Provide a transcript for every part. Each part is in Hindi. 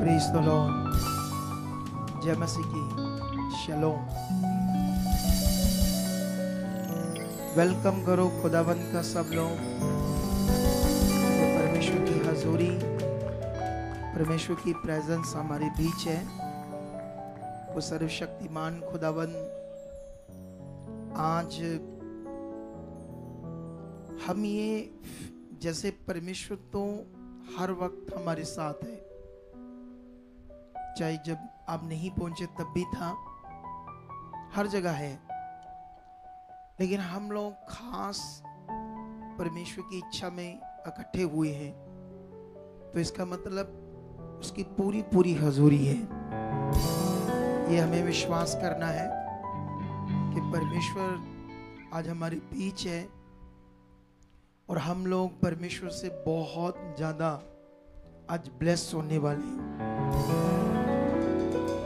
Praise the Lord. जय मसीह की। शलोम। वेलकम करो खुदावंद का सब लोग। परमेश्वर की हजूरी, परमेश्वर की प्रेजेंस हमारे बीच है। वो सर्वशक्तिमान खुदावंद आज हम ये जैसे परमेश्वर तो हर वक्त हमारे साथ है, चाहे जब आप नहीं पहुंचे तब भी था, हर जगह है। लेकिन हम लोग खास परमेश्वर की इच्छा में इकट्ठे हुए हैं, तो इसका मतलब उसकी पूरी पूरी हजूरी है। ये हमें विश्वास करना है कि परमेश्वर आज हमारे बीच है और हम लोग परमेश्वर से बहुत ज़्यादा आज ब्लेस होने वाले हैं।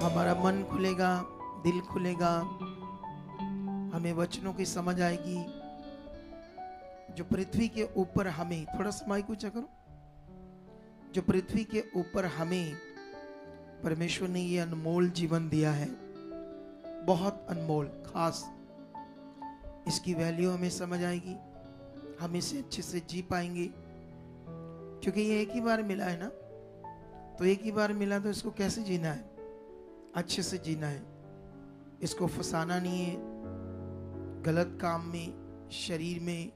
हमारा मन खुलेगा, दिल खुलेगा, हमें वचनों की समझ आएगी। जो पृथ्वी के ऊपर हमें, थोड़ा सा माइक ऊंचा करो, जो पृथ्वी के ऊपर हमें परमेश्वर ने ये अनमोल जीवन दिया है, बहुत अनमोल, खास, इसकी वैल्यू हमें समझ आएगी। हम इसे अच्छे से जी पाएंगे, क्योंकि ये एक ही बार मिला है ना। तो एक ही बार मिला, तो इसको कैसे जीना है? अच्छे से जीना है। इसको फंसाना नहीं है गलत काम में, शरीर में,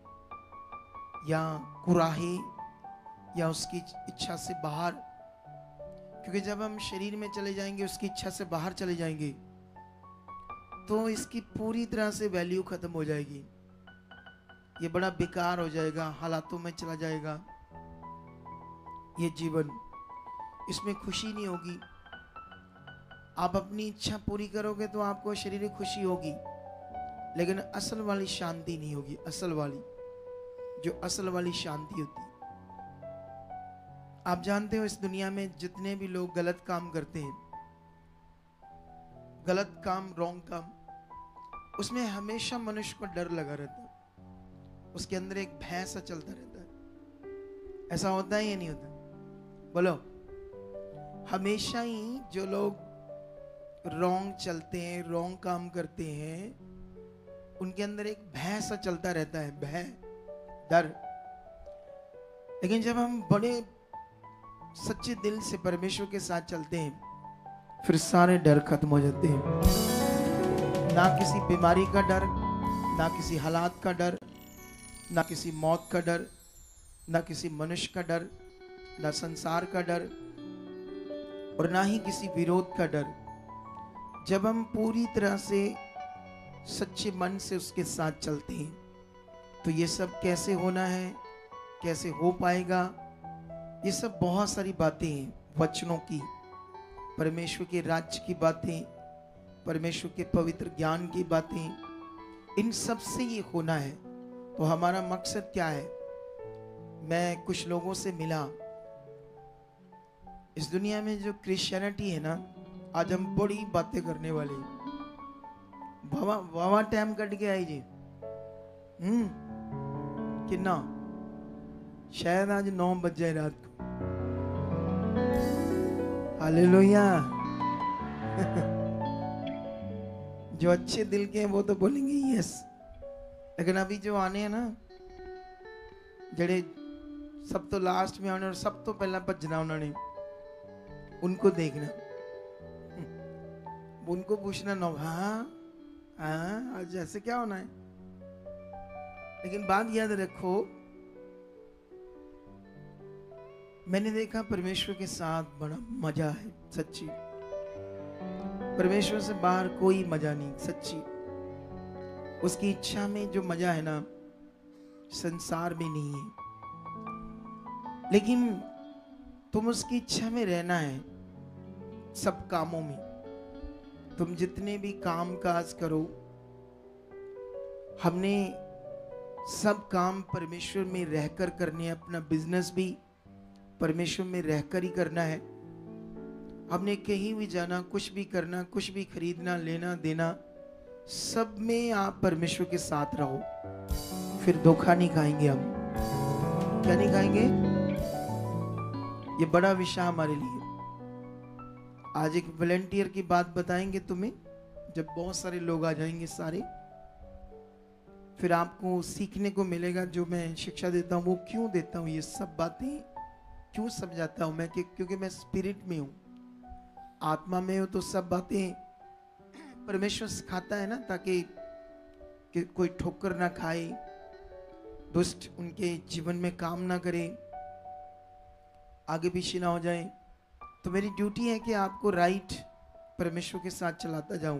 या कुराहे, या उसकी इच्छा से बाहर। क्योंकि जब हम शरीर में चले जाएंगे, उसकी इच्छा से बाहर चले जाएंगे, तो इसकी पूरी तरह से वैल्यू खत्म हो जाएगी। ये बड़ा बेकार हो जाएगा, हालातों में चला जाएगा ये जीवन। इसमें खुशी नहीं होगी। आप अपनी इच्छा पूरी करोगे तो आपको शरीर खुशी होगी, लेकिन असल वाली शांति नहीं होगी। असल वाली, जो असल वाली शांति होती है। आप जानते हो, इस दुनिया में जितने भी लोग गलत काम करते हैं, गलत काम, रॉन्ग काम, उसमें हमेशा मनुष्य को डर लगा रहता है। उसके अंदर एक भय सा चलता रहता है। ऐसा होता है या नहीं होता? बोलो। हमेशा ही जो लोग रॉन्ग चलते हैं, रॉन्ग काम करते हैं, उनके अंदर एक भय सा चलता रहता है, भय, डर। लेकिन जब हम बड़े सच्चे दिल से परमेश्वर के साथ चलते हैं, फिर सारे डर खत्म हो जाते हैं। ना किसी बीमारी का डर, ना किसी हालात का डर, ना किसी मौत का डर, ना किसी मनुष्य का डर, ना संसार का डर, और ना ही किसी विरोध का डर। जब हम पूरी तरह से सच्चे मन से उसके साथ चलते हैं, तो ये सब कैसे होना है, कैसे हो पाएगा? ये सब बहुत सारी बातें हैं, वचनों की, परमेश्वर के राज्य की बातें, परमेश्वर के पवित्र ज्ञान की बातें, इन सब से ये होना है। तो हमारा मकसद क्या है? मैं कुछ लोगों से मिला। इस दुनिया में जो क्रिश्चियनिटी है ना, आज हम बड़ी बातें करने वाले हैं। वावा टाइम कट गया है जी। कितना? शायद आज 9 बज जाए रात को। हालेलुया। जो अच्छे दिल के हैं वो तो बोलेंगे यस। लेकिन अभी जो आने हैं ना, जड़े सब तो लास्ट में आने और सब तो पहला भजना, उन्होंने उनको देखना, उनको पूछना ना, हाँ हाँ आज ऐसे क्या होना है। लेकिन बात याद रखो, मैंने देखा परमेश्वर के साथ बड़ा मजा है। सच्ची, परमेश्वर से बाहर कोई मजा नहीं। सच्ची, उसकी इच्छा में जो मजा है ना, संसार में नहीं है। लेकिन तुम उसकी इच्छा में रहना है। सब कामों में, तुम जितने भी काम काज करो, हमने सब काम परमेश्वर में रहकर करने हैं। अपना बिजनेस भी परमेश्वर में रहकर ही करना है। हमने कहीं भी जाना, कुछ भी करना, कुछ भी खरीदना, लेना देना, सब में आप परमेश्वर के साथ रहो, फिर धोखा नहीं खाएंगे हम। क्या नहीं खाएंगे? ये बड़ा विषय हमारे लिए। आज एक वॉलेंटियर की बात बताएंगे तुम्हें, जब बहुत सारे लोग आ जाएंगे सारे, फिर आपको सीखने को मिलेगा। जो मैं शिक्षा देता हूँ वो क्यों देता हूँ, ये सब बातें क्यों समझाता हूँ मैं, क्योंकि मैं स्पिरिट में हूँ, आत्मा में हूँ, तो सब बातें परमेश्वर सिखाता है ना, ताकि कि कोई ठोकर ना खाए, दुष्ट उनके जीवन में काम ना करे, आगे पीछे ना हो जाए। तो मेरी ड्यूटी है कि आपको राइट परमेश्वर के साथ चलाता जाऊं।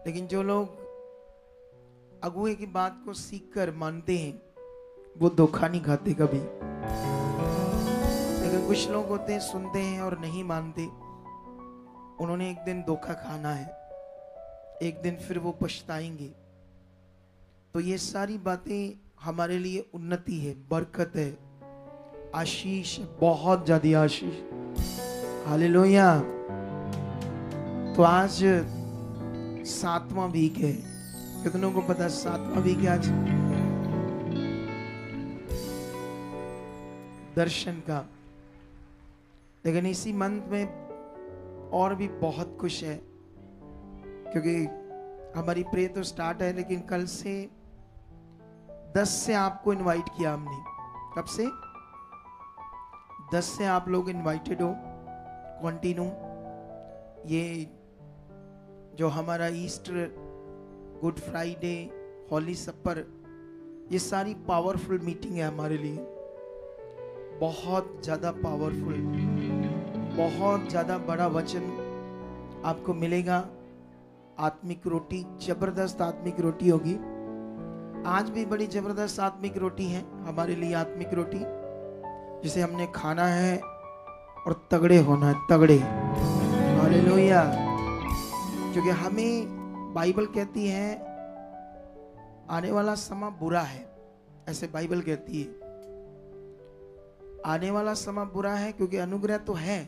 लेकिन जो लोग अगुए की बात को सीख कर मानते हैं वो धोखा नहीं खाते कभी। लेकिन कुछ लोग होते हैं, सुनते हैं और नहीं मानते, उन्होंने एक दिन धोखा खाना है, एक दिन फिर वो पछताएंगे। तो ये सारी बातें हमारे लिए उन्नति है, बरकत है, आशीष, बहुत ज्यादा आशीष। हालेलुया। तो आज 7वां वीक है, कितनों को पता 7वां वीक है आज दर्शन का। लेकिन इसी मंथ में और भी बहुत कुछ है, क्योंकि हमारी प्रे तो स्टार्ट है, लेकिन कल से 10 से आपको इनवाइट किया हमने। कब से? 10 से आप लोग इनवाइटेड हो। कंटिन्यू ये जो हमारा ईस्टर, गुड फ्राइडे, हॉली सपर, ये सारी पावरफुल मीटिंग है हमारे लिए, बहुत ज़्यादा पावरफुल, बहुत ज़्यादा बड़ा वचन आपको मिलेगा। आत्मिक रोटी, जबरदस्त आत्मिक रोटी होगी। आज भी बड़ी जबरदस्त आत्मिक रोटी है हमारे लिए, आत्मिक रोटी जिसे हमने खाना है और तगड़े होना है, तगड़े। हालेलुया। क्योंकि हमें बाइबल कहती है आने वाला समय बुरा है, ऐसे बाइबल कहती है आने वाला समय बुरा है, क्योंकि अनुग्रह तो है,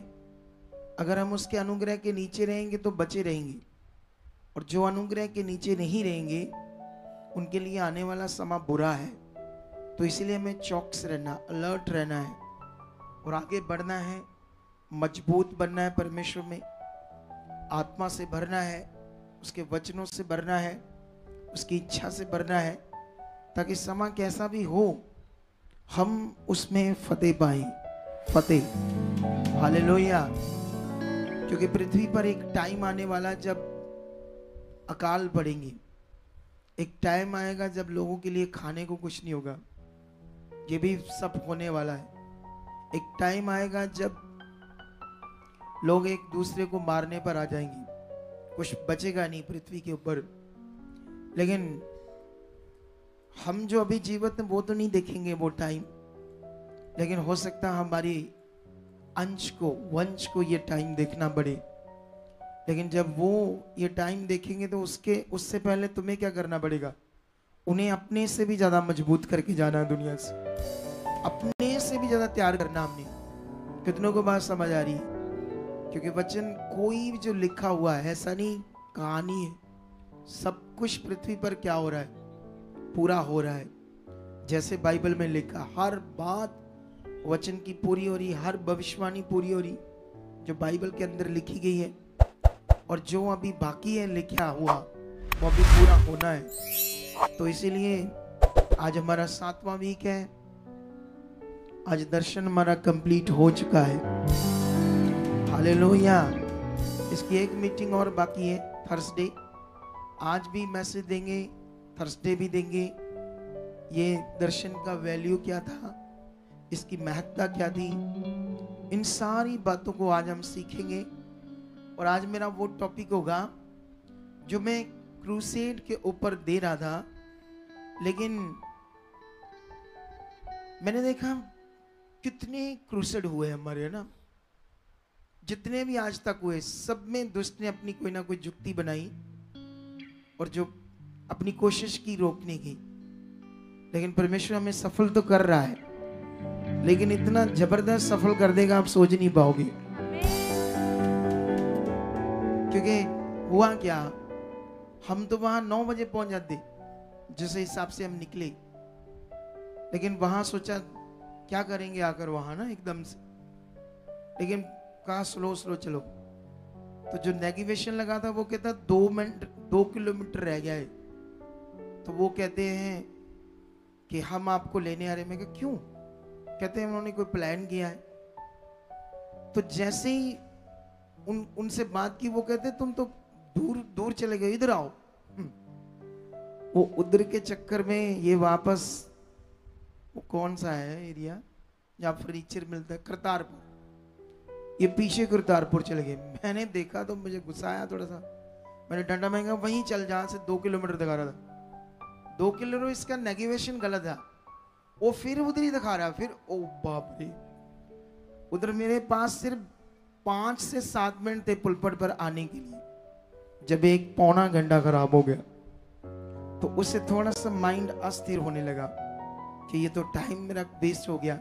अगर हम उसके अनुग्रह के नीचे रहेंगे तो बचे रहेंगे, और जो अनुग्रह के नीचे नहीं रहेंगे उनके लिए आने वाला समय बुरा है। तो इसीलिए हमें चौकस रहना, अलर्ट रहना है और आगे बढ़ना है, मजबूत बनना है, परमेश्वर में आत्मा से भरना है, उसके वचनों से भरना है, उसकी इच्छा से भरना है, ताकि समय कैसा भी हो हम उसमें फतेह पाएं, फतेह। हालेलुया। क्योंकि पृथ्वी पर एक टाइम आने वाला जब अकाल पड़ेंगे, एक टाइम आएगा जब लोगों के लिए खाने को कुछ नहीं होगा, ये भी सब होने वाला है। एक टाइम आएगा जब लोग एक दूसरे को मारने पर आ जाएंगे, कुछ बचेगा नहीं पृथ्वी के ऊपर। लेकिन हम जो अभी जीवित हैं वो तो नहीं देखेंगे वो टाइम, लेकिन हो सकता है हमारी अंश को, वंश को ये टाइम देखना पड़े। लेकिन जब वो ये टाइम देखेंगे तो उससे पहले तुम्हें क्या करना पड़ेगा? उन्हें अपने से भी ज्यादा मजबूत करके जाना है, दुनिया से अपने से भी ज्यादा तैयार करना हमने। कितनों को बात समझ आ रही है? क्योंकि वचन कोई भी जो लिखा हुआ है ऐसा नहीं, कहानी है। सब कुछ पृथ्वी पर क्या हो रहा है? पूरा हो रहा है। जैसे बाइबल में लिखा, हर बात वचन की पूरी हो रही, हर भविष्यवाणी पूरी हो रही जो बाइबल के अंदर लिखी गई है, और जो अभी बाकी है लिखा हुआ वो अभी पूरा होना है। तो इसीलिए आज हमारा 7वां वीक है, आज दर्शन हमारा कंप्लीट हो चुका है। हालेलुया। इसकी एक मीटिंग और बाकी है, थर्सडे। आज भी मैसेज देंगे, थर्सडे भी देंगे। ये दर्शन का वैल्यू क्या था, इसकी महत्ता क्या थी, इन सारी बातों को आज हम सीखेंगे। और आज मेरा वो टॉपिक होगा जो मैं क्रूसेड के ऊपर दे रहा था, लेकिन मैंने देखा कितने क्रूसेड हुए हमारे, है ना। जितने भी आज तक हुए सब में दुष्ट ने अपनी कोई ना कोई जुक्ति बनाई और जो अपनी कोशिश की रोकने की। लेकिन परमेश्वर हमें सफल तो कर रहा है, लेकिन इतना जबरदस्त सफल कर देगा आप सोच नहीं पाओगे। क्योंकि हुआ क्या, हम तो वहां 9 बजे पहुंच जाते जिस हिसाब से हम निकले, लेकिन वहां सोचा क्या करेंगे आकर वहां ना एकदम से, लेकिन कहा स्लो स्लो चलो, तो जो नेगेटिवेशन लगा था वो कहता 2 मिनट 2 किलोमीटर रह गया है। तो वो कहते हैं कि हम आपको लेने आ रहे हैं। मैं कहा क्यों? कहते हैं उन्होंने कोई प्लान किया है। तो जैसे ही उनसे बात की, वो कहते तुम तो दूर दूर चले गए, इधर आओ। वो उधर के चक्कर में ये वापस, वो कौन सा है एरिया जहाँ फर्नीचर मिलता है, करतारपुर, ये पीछे करतारपुर चले गए। मैंने देखा तो मुझे गुस्सा आया थोड़ा सा। मैंने डंडा महंगा वहीं चल जहाँ से 2 किलोमीटर दिखा रहा था। 2 किलोमीटर इसका नेगेटिवेशन गलत है। वो फिर उधर ही दिखा रहा है। फिर ओ बाप रे, उधर मेरे पास सिर्फ 5 से 7 मिनट थे पुलपट पर आने के लिए, जब एक पौना घंटा खराब हो गया। तो उससे थोड़ा सा माइंड अस्थिर होने लगा कि ये तो टाइम मेरा वेस्ट हो गया।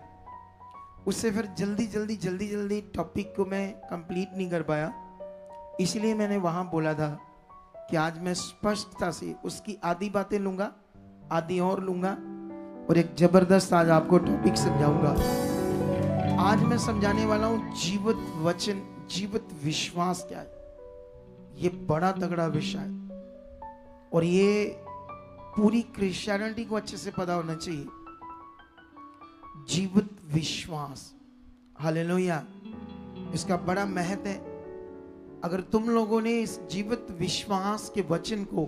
उससे फिर जल्दी टॉपिक को मैं कंप्लीट नहीं कर पाया। इसलिए मैंने वहां बोला था कि आज मैं स्पष्टता से उसकी आधी बातें लूंगा, आधी और लूंगा, और एक जबरदस्त आज आपको टॉपिक समझाऊंगा। आज मैं समझाने वाला हूं जीवित वचन, जीवित विश्वास क्या है। ये बड़ा तगड़ा विषय है और ये पूरी क्रिश्चियनिटी को अच्छे से पता होना चाहिए। जीवित विश्वास, हालेलुया, इसका बड़ा महत्व है। अगर तुम लोगों ने इस जीवित विश्वास के वचन को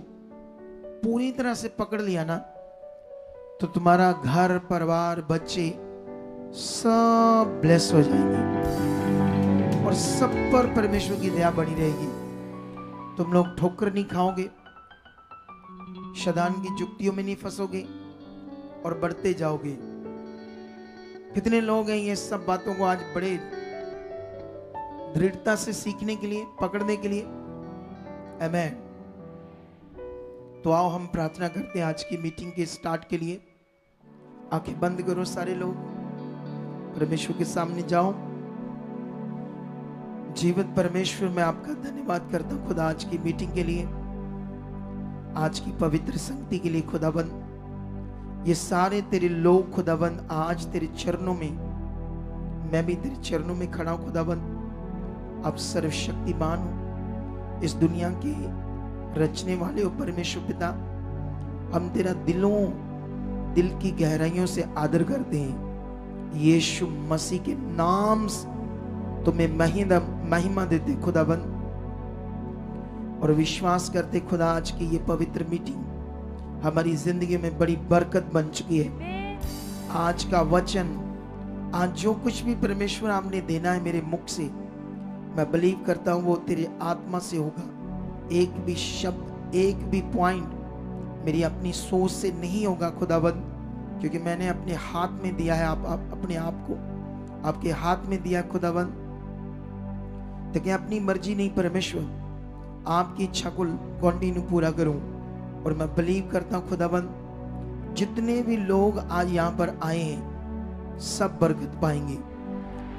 पूरी तरह से पकड़ लिया ना, तो तुम्हारा घर, परिवार, बच्चे सब ब्लेस हो जाएंगे और सब पर परमेश्वर की दया बनी रहेगी। तुम लोग ठोकर नहीं खाओगे, शैतान की जुक्तियों में नहीं फंसोगे और बढ़ते जाओगे। कितने लोग हैं ये सब बातों को आज बड़े दृढ़ता से सीखने के लिए, पकड़ने के लिए। आमीन। तो आओ हम प्रार्थना करते हैं आज की मीटिंग के स्टार्ट के लिए। आंखें बंद करो सारे लोग, परमेश्वर के सामने जाओ। जीवित परमेश्वर, मैं आपका धन्यवाद करता हूं खुदा आज की मीटिंग के लिए, आज की पवित्र संगति के लिए। खुदाबंद ये सारे तेरे लोग खुदाबंद आज तेरे चरणों में, मैं भी तेरे चरणों में खड़ा हूं खुदाबंद। आप सर्वशक्तिमान हो, इस दुनिया के रचने वाले हो परमेश्वर पिता। हम तेरा दिल की गहराइयों से आदर करते हैं। यीशु मसीह के नाम से तुम्हें महिमा देते खुदाबंद, और विश्वास करते खुदा आज की ये पवित्र मीटिंग हमारी जिंदगी में बड़ी बरकत बन चुकी है। आज का वचन, आज जो कुछ भी परमेश्वर आपने देना है मेरे मुख से, मैं बिलीव करता हूँ वो तेरे आत्मा से होगा। एक भी शब्द, एक भी पॉइंट मेरी अपनी सोच से नहीं होगा खुदाबंद, क्योंकि मैंने अपने हाथ में दिया है। आप अपने आप को आपके हाथ में दिया खुदाबंद। तो क्या अपनी मर्जी नहीं परमेश्वर, आपकी इच्छा को कंटिन्यू पूरा करूं। और मैं बिलीव करता हूं खुदाबंद, जितने भी लोग आज यहाँ पर आए हैं सब बरकत पाएंगे,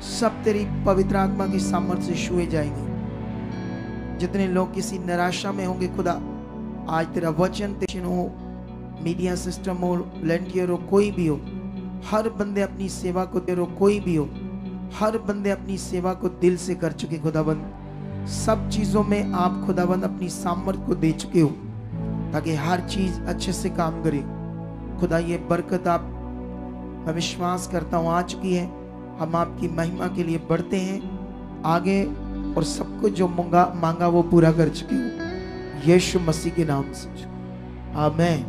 सब तेरी पवित्र आत्मा की सामर्थ्य से छुए जाएंगे। जितने लोग किसी निराशा में होंगे खुदा, आज तेरा वचन हो, मीडिया सिस्टम हो, वॉलंटियर हो, कोई भी हो, हर बंदे अपनी सेवा को दे, कोई भी हो, हर बंदे अपनी सेवा को दिल से कर चुके खुदाबंद। सब चीजों में आप खुदाबंद अपनी सामर्थ्य को दे चुके हो ताकि हर चीज अच्छे से काम करे। खुदा ये बरकत आप, मैं विश्वास करता हूँ आ चुकी है। हम आपकी महिमा के लिए बढ़ते हैं आगे, और सब कुछ जो मांगा वो पूरा कर चुके हो यीशु मसीह के नाम से। आमीन,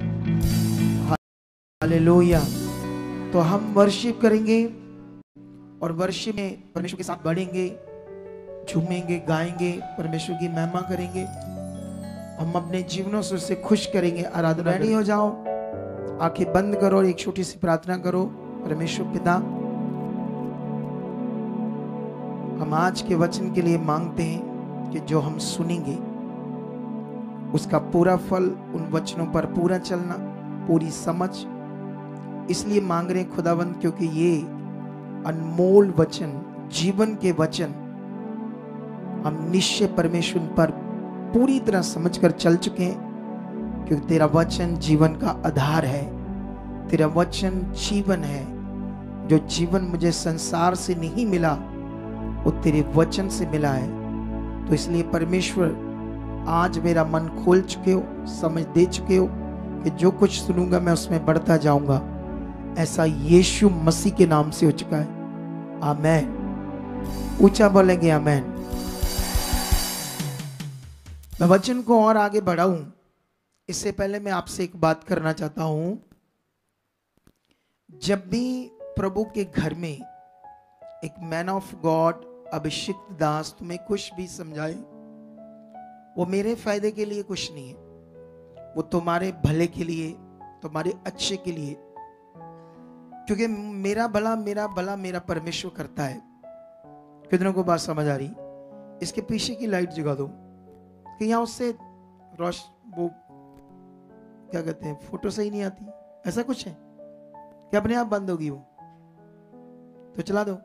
हालेलुया। तो हम वर्शिप करेंगे और वर्शिप में परमेश्वर के साथ बढ़ेंगे, झूमेंगे, गाएंगे, परमेश्वर की महिमा करेंगे। हम अपने जीवनों से उससे खुश करेंगे। आराधना रेडी हो जाओ, आंखें बंद करो और एक छोटी सी प्रार्थना करो। परमेश्वर पिता, हम आज के वचन के लिए मांगते हैं कि जो हम सुनेंगे उसका पूरा फल, उन वचनों पर पूरा चलना, पूरी समझ, इसलिए मांग रहे हैं खुदावंद, क्योंकि ये अनमोल वचन, जीवन के वचन हम निश्चय परमेश्वर पर पूरी तरह समझकर चल चुके हैं, क्योंकि तेरा वचन जीवन का आधार है। तेरा वचन जीवन है। जो जीवन मुझे संसार से नहीं मिला वो तेरे वचन से मिला है। तो इसलिए परमेश्वर आज मेरा मन खोल चुके हो, समझ दे चुके हो कि जो कुछ सुनूंगा मैं उसमें बढ़ता जाऊंगा। ऐसा यीशु मसीह के नाम से हो चुका है। आमेन। ऊंचा बोलेंगे आमेन। मैं वचन को और आगे बढ़ाऊं इससे पहले मैं आपसे एक बात करना चाहता हूं। जब भी प्रभु के घर में एक मैन ऑफ गॉड अभिषिक्त दास तुम्हें कुछ भी समझाए, वो मेरे फायदे के लिए कुछ नहीं है, वो तुम्हारे भले के लिए, तुम्हारे अच्छे के लिए, क्योंकि मेरा भला मेरा परमेश्वर करता है। कितनों को बात समझ आ रही? इसके पीछे की लाइट जगा दो कि यहाँ उससे वो क्या कहते हैं, फोटो सही नहीं आती, ऐसा कुछ है कि अपने आप बंद होगी वो, तो चला दो।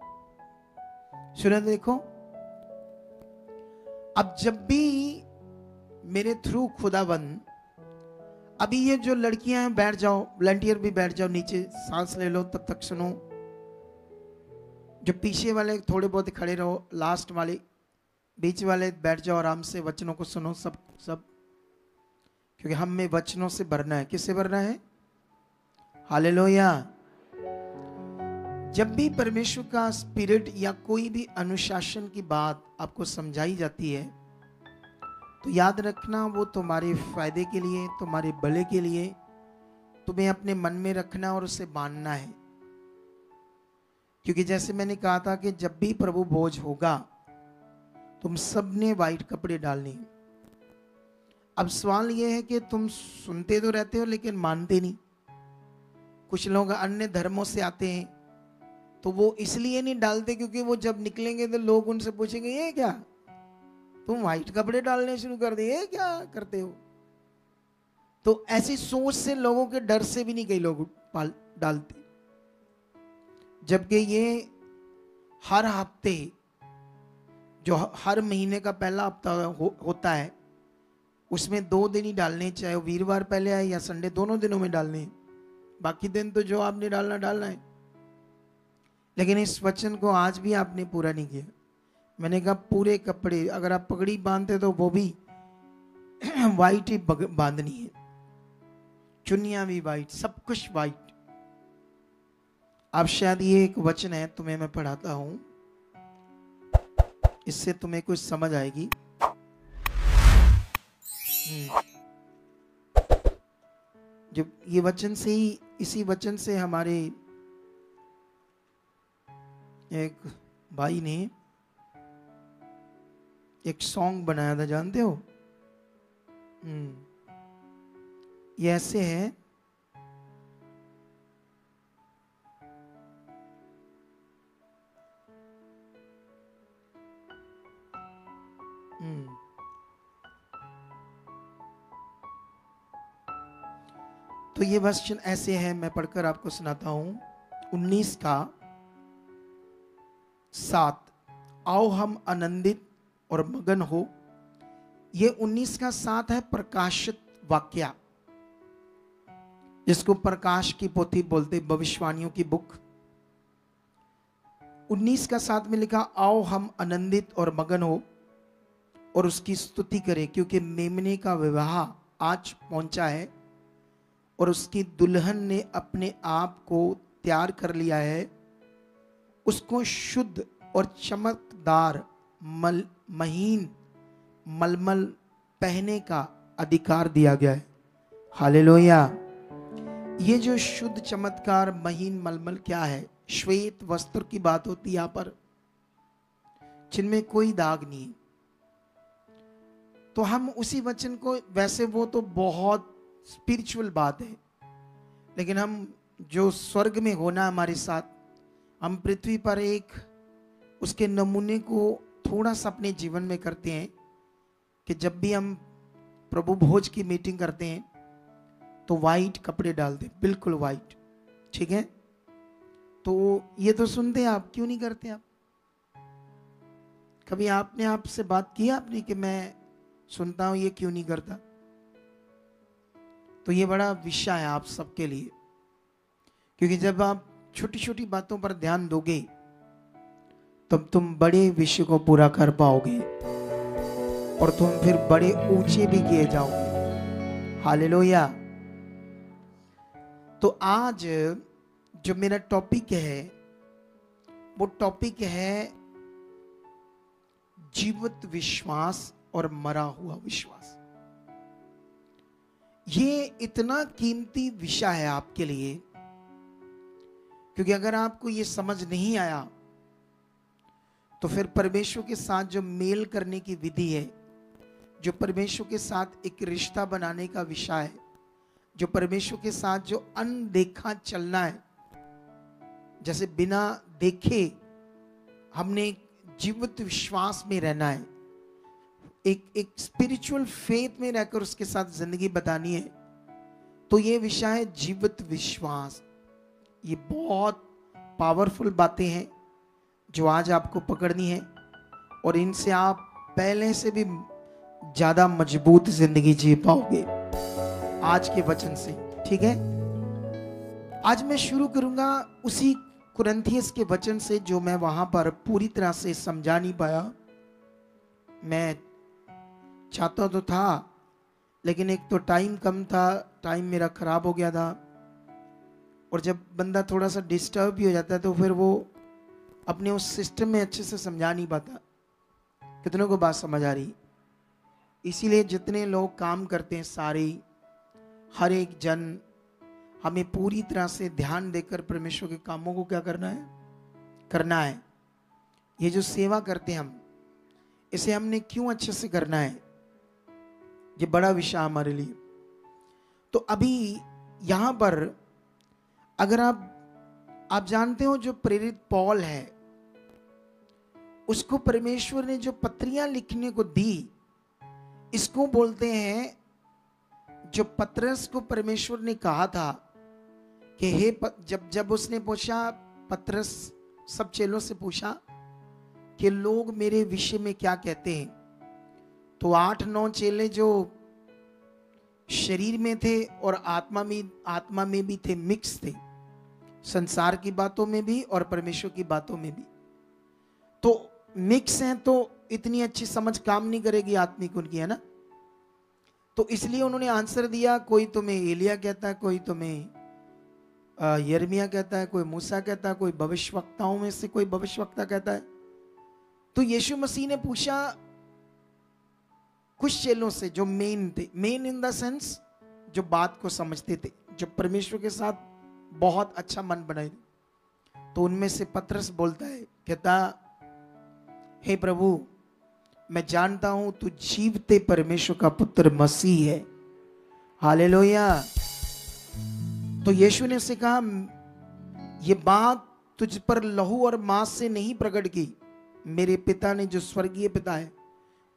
सुने देखो, अब जब भी मेरे थ्रू खुदाबंद, अभी ये जो लड़कियां हैं बैठ जाओ, वॉलंटियर भी बैठ जाओ नीचे, सांस ले लो, तब तक सुनो। जो पीछे वाले थोड़े बहुत खड़े रहो, लास्ट वाले, बीच वाले बैठ जाओ, आराम से वचनों को सुनो सब, क्योंकि हम में वचनों से भरना है। किससे भरना है? हालेलुया। जब भी परमेश्वर का स्पिरिट या कोई भी अनुशासन की बात आपको समझाई जाती है, तो याद रखना वो तुम्हारे फायदे के लिए, तुम्हारे भले के लिए, तुम्हें अपने मन में रखना और उसे मानना है। क्योंकि जैसे मैंने कहा था कि जब भी प्रभु भोज होगा तुम सब ने व्हाइट कपड़े डालने। अब सवाल यह है कि तुम सुनते तो रहते हो लेकिन मानते नहीं। कुछ लोग अन्य धर्मों से आते हैं तो वो इसलिए नहीं डालते क्योंकि वो जब निकलेंगे तो लोग उनसे पूछेंगे, ये क्या तुम व्हाइट कपड़े डालने शुरू कर दिए, क्या करते हो? तो ऐसी सोच से, लोगों के डर से भी नहीं कई लोग डालते। जबकि ये हर हफ्ते, जो हर महीने का पहला हफ्ता होता है, उसमें 2 दिन ही डालने, चाहे वीरवार पहले आए या संडे, दोनों दिनों में डालने। बाकी दिन तो जो आपने डालना है। लेकिन इस वचन को आज भी आपने पूरा नहीं किया। मैंने कहा पूरे कपड़े, अगर आप पगड़ी बांधते तो वो भी वाइट ही बांधनी है, चुन्नियां भी वाइट, सब कुछ वाइट। अब शायद ये एक वचन है, तुम्हें मैं पढ़ाता हूं, इससे तुम्हें कुछ समझ आएगी। जब ये वचन से ही, इसी वचन से हमारे एक भाई ने एक सॉन्ग बनाया था, जानते हो? ये ऐसे है, तो ये वचन ऐसे है, मैं पढ़कर आपको सुनाता हूं। 19 का 7, आओ हम आनंदित और मगन हो। ये 19 का 7 है प्रकाशित वाक्या, जिसको प्रकाश की पोथी बोलते, भविष्यवाणियों की बुक। 19 का 7 में लिखा, आओ हम आनंदित और मगन हो और उसकी स्तुति करें, क्योंकि मेमने का विवाह आज पहुंचा है और उसकी दुल्हन ने अपने आप को तैयार कर लिया है। उसको शुद्ध और चमकदार महीन मलमल पहने का अधिकार दिया गया है। हालेलुया। ये जो शुद्ध चमत्कार महीन मलमल क्या है? श्वेत वस्त्र की बात होती है यहाँ पर, जिनमें कोई दाग नहीं। तो हम उसी वचन को, वैसे वो तो बहुत स्पिरिचुअल बात है, लेकिन हम जो स्वर्ग में होना हमारे साथ, हम पृथ्वी पर एक उसके नमूने को थोड़ा सा अपने जीवन में करते हैं कि जब भी हम प्रभु भोज की मीटिंग करते हैं तो वाइट कपड़े डालते, बिल्कुल वाइट, ठीक है? तो ये तो सुनते हैं आप, क्यों नहीं करते आप? कभी आपने आपसे बात की आपने कि मैं सुनता हूं, ये क्यों नहीं करता? तो ये बड़ा विषय है आप सबके लिए, क्योंकि जब आप छोटी छोटी बातों पर ध्यान दोगे तब तुम बड़े विषय को पूरा कर पाओगे। और तुम फिर बड़े ऊंचे भी किए जाओगे। हालेलुया। तो आज जो मेरा टॉपिक है वो टॉपिक है जीवित विश्वास और मरा हुआ विश्वास। ये इतना कीमती विषय है आपके लिए, क्योंकि अगर आपको ये समझ नहीं आया तो फिर परमेश्वर के साथ जो मेल करने की विधि है, जो परमेश्वर के साथ एक रिश्ता बनाने का विषय है, जो परमेश्वर के साथ जो अनदेखा चलना है, जैसे बिना देखे हमने जीवित विश्वास में रहना है, एक स्पिरिचुअल फेथ में रहकर उसके साथ जिंदगी बतानी है, तो ये विषय है जीवित विश्वास। ये बहुत पावरफुल बातें हैं जो आज आपको पकड़नी है, और इनसे आप पहले से भी ज्यादा मजबूत जिंदगी जी पाओगे आज के वचन से। ठीक है, आज मैं शुरू करूंगा उसी कुरिन्थियस के वचन से जो मैं वहां पर पूरी तरह से समझा नहीं पाया। मैं चाहता तो था, लेकिन एक तो टाइम कम था, टाइम मेरा खराब हो गया था, और जब बंदा थोड़ा सा डिस्टर्ब भी हो जाता है तो फिर वो अपने उस सिस्टम में अच्छे से समझा नहीं पाता। कितनों को बात समझ आ रही? इसीलिए जितने लोग काम करते हैं सारे, हर एक जन, हमें पूरी तरह से ध्यान देकर परमेश्वर के कामों को क्या करना है। ये जो सेवा करते हैं हम, इसे हमने क्यों अच्छे से करना है, ये बड़ा विषय हमारे लिए। तो अभी यहां पर अगर आप जानते हो, जो प्रेरित पौल है उसको परमेश्वर ने जो पत्रियां लिखने को दी, इसको बोलते हैं, जो पतरस को परमेश्वर ने कहा था कि हे जब उसने पूछा, पतरस सब चेलों से पूछा कि लोग मेरे विषय में क्या कहते हैं, तो 8-9 चेले जो शरीर में थे और आत्मा में भी थे, मिक्स थे, संसार की बातों में भी और परमेश्वर की बातों में भी। तो मिक्स हैं तो इतनी अच्छी समझ काम नहीं करेगी आत्मिक उनकी, है ना। तो इसलिए उन्होंने आंसर दिया, कोई तुम्हें एलिया कहता है, कोई तुम्हें यिर्मयाह कहता है, कोई मूसा कहता है, कोई भविष्यवक्ताओं में से कोई भविष्यवक्ता कहता है। तो यीशु मसीह ने पूछा कुछ चेलों से जो मेन थे, मेन इन द सेंस जो बात को समझते थे, जो परमेश्वर के साथ बहुत अच्छा मन बनाए। तो उनमें से पतरस बोलता है, कहता, हे प्रभु, मैं जानता हूं तू जीवते परमेश्वर का पुत्र मसीह है। हालेलुया। तो यीशु ने उससे कहा, ये बात तुझ पर लहू और मांस से नहीं प्रकट की, मेरे पिता ने जो स्वर्गीय पिता है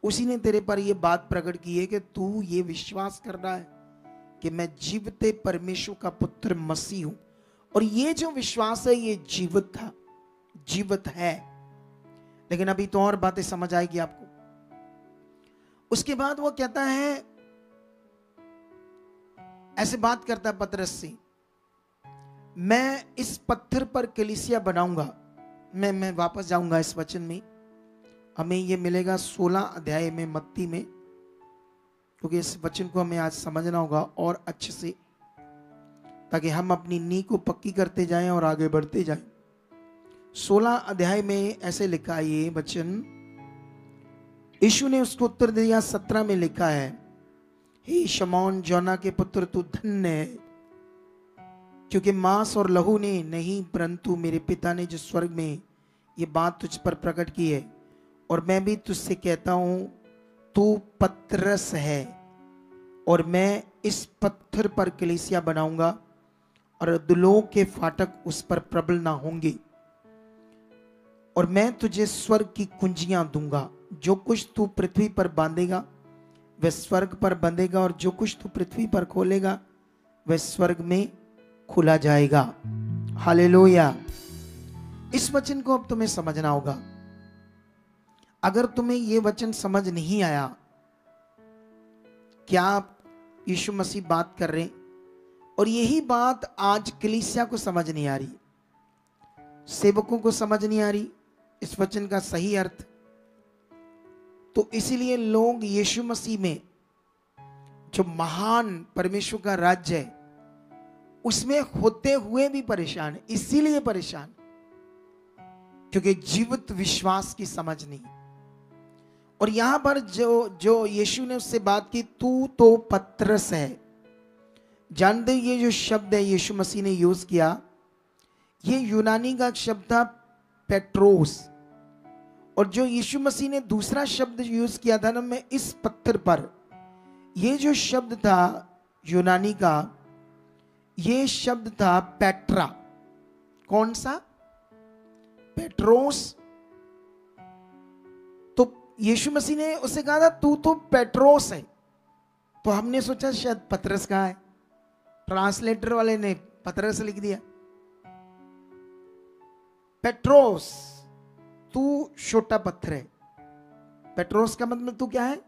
उसी ने तेरे पर यह बात प्रकट की है कि तू ये विश्वास कर रहा है कि मैं जीवते परमेश्वर का पुत्र मसीह हूं। और ये जो विश्वास है ये जीवित था, जीवित है। लेकिन अभी तो और बातें समझ आएगी आपको। उसके बाद वो कहता है, ऐसे बात करता है पतरस से, मैं इस पत्थर पर कलीसिया बनाऊंगा। मैं वापस जाऊंगा इस वचन में, हमें ये मिलेगा 16 अध्याय में मत्ती में, क्योंकि इस वचन को हमें आज समझना होगा और अच्छे से, ताकि हम अपनी नींव को पक्की करते जाएं और आगे बढ़ते जाएं। 16 अध्याय में ऐसे लिखा है ये वचन, यीशु ने उसको उत्तर दिया, 17 में लिखा है, हे शमौन जोना के पुत्र, तू धन्य है, क्योंकि मांस और लहू ने नहीं, परंतु मेरे पिता ने जो स्वर्ग में ये बात तुझ पर प्रकट की है। और मैं भी तुझसे कहता हूं, तू पतरस है, और मैं इस पत्थर पर कलीसिया बनाऊंगा, और अधोलोक के फाटक उस पर प्रबल ना होंगे। और मैं तुझे स्वर्ग की कुंजियां दूंगा, जो कुछ तू पृथ्वी पर बांधेगा वह स्वर्ग पर बंधेगा, और जो कुछ तू पृथ्वी पर खोलेगा वह स्वर्ग में खुला जाएगा। हालेलुया। इस वचन को अब तुम्हें समझना होगा। अगर तुम्हें यह वचन समझ नहीं आया, क्या यीशु मसीह बात कर रहे हैं, और यही बात आज कलीसिया को समझ नहीं आ रही, सेवकों को समझ नहीं आ रही इस वचन का सही अर्थ। तो इसीलिए लोग यीशु मसीह में जो महान परमेश्वर का राज्य है उसमें होते हुए भी परेशान है। इसीलिए परेशान क्योंकि जीवित विश्वास की समझ नहीं। और यहां पर जो यीशु ने उससे बात की, तू तो पतरस है। जानते ये जो शब्द है यीशु मसीह ने यूज किया, ये यूनानी का शब्द था पेट्रोस। और जो यीशु मसीह ने दूसरा शब्द यूज किया था ना, मैं इस पत्थर पर, ये जो शब्द था यूनानी का, ये शब्द था पेट्रा। कौन सा? पेट्रोस। तो यीशु मसीह ने उसे कहा था तू तो पेट्रोस है। तो हमने सोचा शायद पतरस कहा है, ट्रांसलेटर वाले ने पतरस लिख दिया। पेट्रोस, तू छोटा पत्थर है। पेट्रोस का मतलब तू क्या है?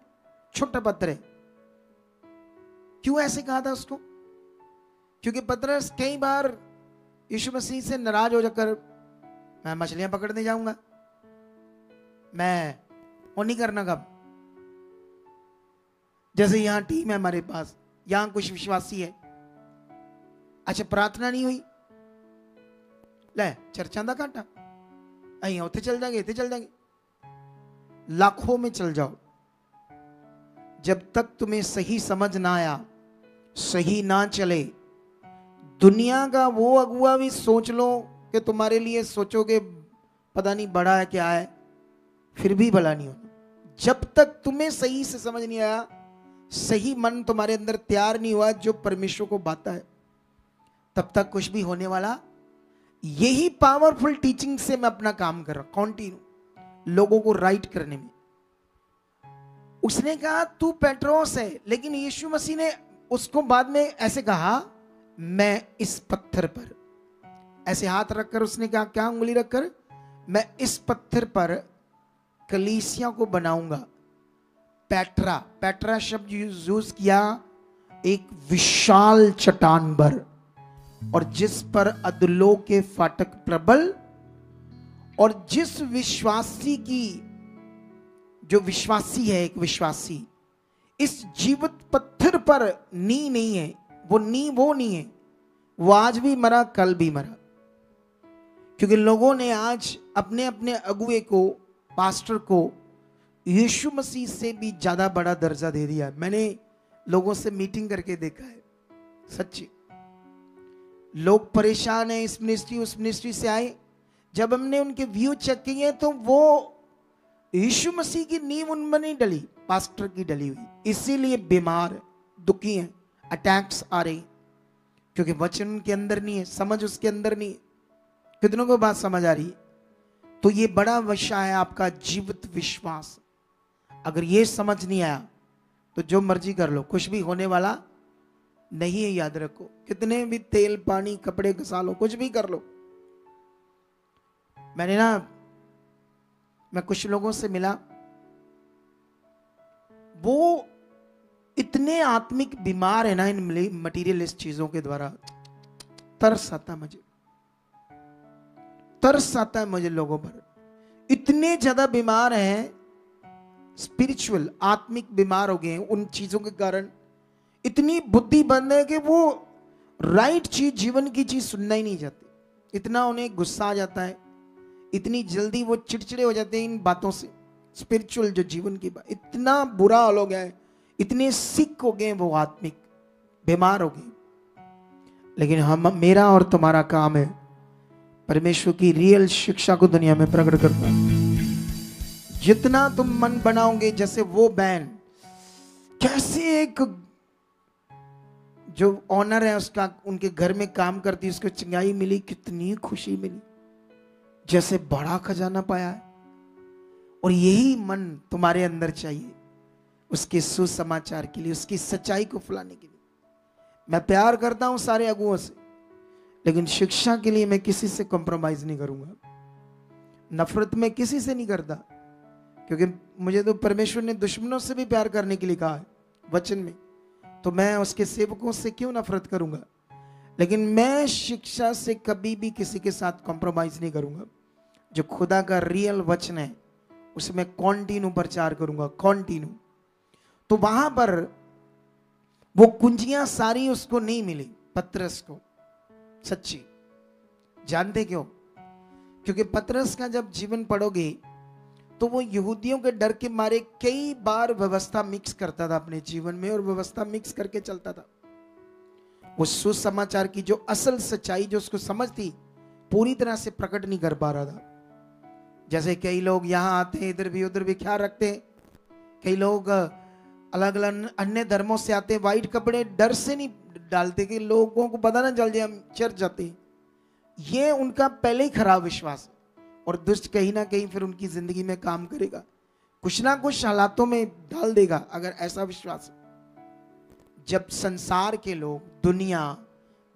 छोटा पत्थर है। क्यों ऐसे कहा था उसको? क्योंकि पतरस कई बार यीशु मसीह से नाराज हो जाकर, मैं मछलियां पकड़ने जाऊंगा, मैं वो नहीं करना। कब? जैसे यहां टीम है हमारे पास, यहां कुछ विश्वासी है, अच्छा प्रार्थना नहीं हुई, ले चर्चा का कांटा, अं उत्थे चल जाएंगे, इतने चल जाएंगे, लाखों में चल जाओ, जब तक तुम्हें सही समझ ना आया, सही ना चले, दुनिया का वो अगुआ भी सोच लो कि तुम्हारे लिए सोचोगे पता नहीं बड़ा है क्या है, फिर भी भला नहीं होना। जब तक तुम्हें सही से समझ नहीं आया, सही मन तुम्हारे अंदर तैयार नहीं हुआ जो परमेश्वर को बाता है, तब तक कुछ भी होने वाला। यही पावरफुल टीचिंग से मैं अपना काम कर रहा हूं, कॉन्टिन्यू लोगों को राइट करने में। उसने कहा तू पेट्रोस है, लेकिन यीशु मसीह ने उसको बाद में ऐसे कहा, मैं इस पत्थर पर, ऐसे हाथ रखकर उसने कहा, क्या उंगली रखकर, मैं इस पत्थर पर कलीसिया को बनाऊंगा। पेट्रा, पेट्रा शब्द यूज किया एक विशाल चट्टान पर, और जिस पर अधलों के फाटक प्रबल, और जिस विश्वासी की, जो विश्वासी है, एक विश्वासी इस जीवित पत्थर पर नी नहीं है, वो नहीं है, वो आज भी मरा कल भी मरा। क्योंकि लोगों ने आज अपने अपने अगुए को, पास्टर को यीशु मसीह से भी ज्यादा बड़ा दर्जा दे दिया है। मैंने लोगों से मीटिंग करके देखा है, सच्ची लोग परेशान हैं, इस मिनिस्ट्री उस मिनिस्ट्री से आए, जब हमने उनके व्यू चेक किए तो वो यीशु मसीह की नींव उनमें नहीं डली, पास्टर की डली हुई, इसीलिए बीमार, दुखी हैं, अटैक्स आ रही, क्योंकि वचन उनके अंदर नहीं है, समझ उसके अंदर नहीं है। कितनों को बात समझ आ रही है? तो ये बड़ा विषय है आपका जीवित विश्वास। अगर ये समझ नहीं आया तो जो मर्जी कर लो, कुछ भी होने वाला नहीं है। याद रखो, कितने भी तेल पानी कपड़े घसा लो, कुछ भी कर लो। मैं कुछ लोगों से मिला, वो इतने आत्मिक बीमार है ना इन मटीरियलिस्ट चीजों के द्वारा, तरस आता है मुझे लोगों पर। इतने ज्यादा बीमार हैं, स्पिरिचुअल आत्मिक बीमार हो गए हैं उन चीजों के कारण। इतनी बुद्धि बंद है कि वो राइट चीज, जीवन की चीज सुनना ही नहीं चाहते। इतना उन्हें गुस्सा आ जाता है, इतनी जल्दी वो चिड़चिड़े हो जाते हैं इन बातों से। स्पिरिचुअल जो जीवन की बात, इतना बुरा हाल हो गया है, इतने सिक हो गए, वो आत्मिक बीमार हो गए। लेकिन मेरा और तुम्हारा काम है परमेश्वर की रियल शिक्षा को दुनिया में प्रकट करना। जितना तुम मन बनाओगे, जैसे वो बहन, कैसे एक जो ऑनर है उसका, उनके घर में काम करती, उसको चंगाई मिली, कितनी खुशी मिली, जैसे बड़ा खजाना पाया है। और यही मन तुम्हारे अंदर चाहिए, उसके सुसमाचार के लिए, उसकी सच्चाई को फैलाने के लिए। मैं प्यार करता हूं सारे अगुओं से, लेकिन शिक्षा के लिए मैं किसी से कॉम्प्रोमाइज नहीं करूंगा। नफरत में किसी से नहीं करता, क्योंकि मुझे तो परमेश्वर ने दुश्मनों से भी प्यार करने के लिए कहा है वचन में, तो मैं उसके सेवकों से क्यों नफरत करूंगा। लेकिन मैं शिक्षा से कभी भी किसी के साथ कॉम्प्रोमाइज नहीं करूंगा। जो खुदा का रियल वचन है उसमें कॉन्टिन्यू प्रचार करूंगा, कॉन्टिन्यू। तो वहां पर वो कुंजियां सारी उसको नहीं मिली, पतरस को, सच्ची। जानते क्यों? क्योंकि पतरस का जब जीवन पढ़ोगे तो वो यहूदियों के डर के मारे कई बार व्यवस्था मिक्स करता था अपने जीवन में, और व्यवस्था मिक्स करके चलता था। वो सुसमाचार की जो असल सच्चाई जो उसको समझ थी पूरी तरह से प्रकट नहीं कर पा रहा था। जैसे कई लोग यहाँ आते हैं, इधर भी उधर भी ख्याल रखते हैं। कई लोग अलग अलग अन्य धर्मों से आते हैं, व्हाइट कपड़े डर से नहीं डालते कि लोगों को पता ना चल जाए हम चर्च जाते हैं। ये उनका पहले ही खराब विश्वास है, और दुष्ट कहीं ना कहीं फिर उनकी जिंदगी में काम करेगा, कुछ ना कुछ हालातों में डाल देगा अगर ऐसा विश्वास है। जब संसार के लोग,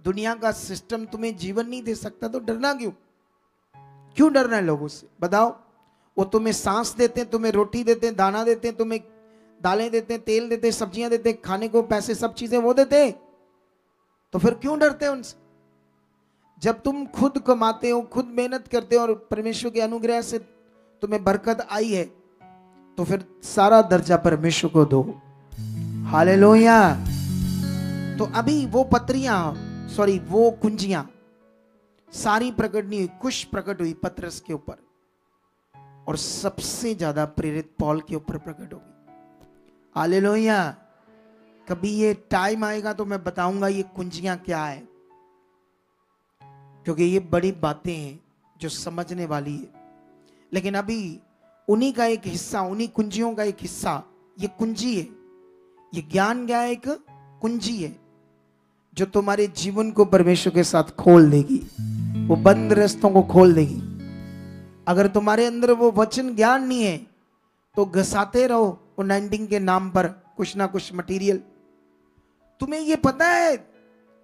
दुनिया का सिस्टम तुम्हें जीवन नहीं दे सकता तो डरना क्यों? क्यों डरना है लोगों से? बताओ। वो तुम्हें सांस देते हैं, तुम्हें रोटी देते हैं, दाना देते हैं, तुम्हें दालें देते हैं, तेल देते हैं, सब्जियां देते हैं, खाने को पैसे, सब चीजें वो देते हैं, तो फिर क्यों डरते हैं उनसे? जब तुम खुद कमाते हो, खुद मेहनत करते हो और परमेश्वर के अनुग्रह से तुम्हें बरकत आई है, तो फिर सारा दर्जा परमेश्वर को दो। हालेलुया। तो अभी वो वो कुंजियां सारी प्रकट नहीं हुई, कुछ प्रकट हुई पतरस के ऊपर, और सबसे ज्यादा प्रेरित पौल के ऊपर प्रकट होगी। हालेलुया। कभी ये टाइम आएगा तो मैं बताऊंगा ये कुंजियां क्या है, क्योंकि ये बड़ी बातें हैं जो समझने वाली है। लेकिन अभी उन्हीं का एक हिस्सा, उन्हीं कुंजियों का एक हिस्सा, ये कुंजी है, ये ज्ञान का एक कुंजी है जो तुम्हारे जीवन को परमेश्वर के साथ खोल देगी, वो बंद रास्तों को खोल देगी। अगर तुम्हारे अंदर वो वचन ज्ञान नहीं है तो घसाते रहो अनॉइंटिंग के नाम पर कुछ ना कुछ मटेरियल। तुम्हें ये पता है,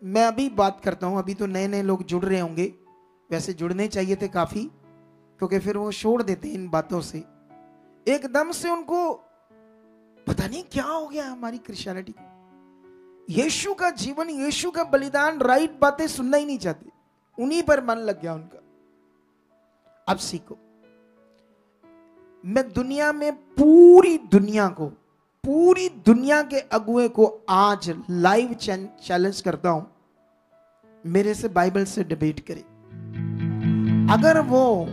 मैं अभी बात करता हूं, अभी तो नए नए लोग जुड़ रहे होंगे, वैसे जुड़ने चाहिए थे काफी, क्योंकि फिर वो छोड़ देते हैं इन बातों से, एकदम से उनको पता नहीं क्या हो गया हमारी क्रिश्चियनिटी को। यीशु का जीवन, यीशु का बलिदान, राइट बातें सुनना ही नहीं चाहते, उन्हीं पर मन लग गया उनका। अब सीखो। मैं दुनिया में पूरी दुनिया के अगुए को आज लाइव चैलेंज करता हूं, मेरे से बाइबल से डिबेट करे। अगर वो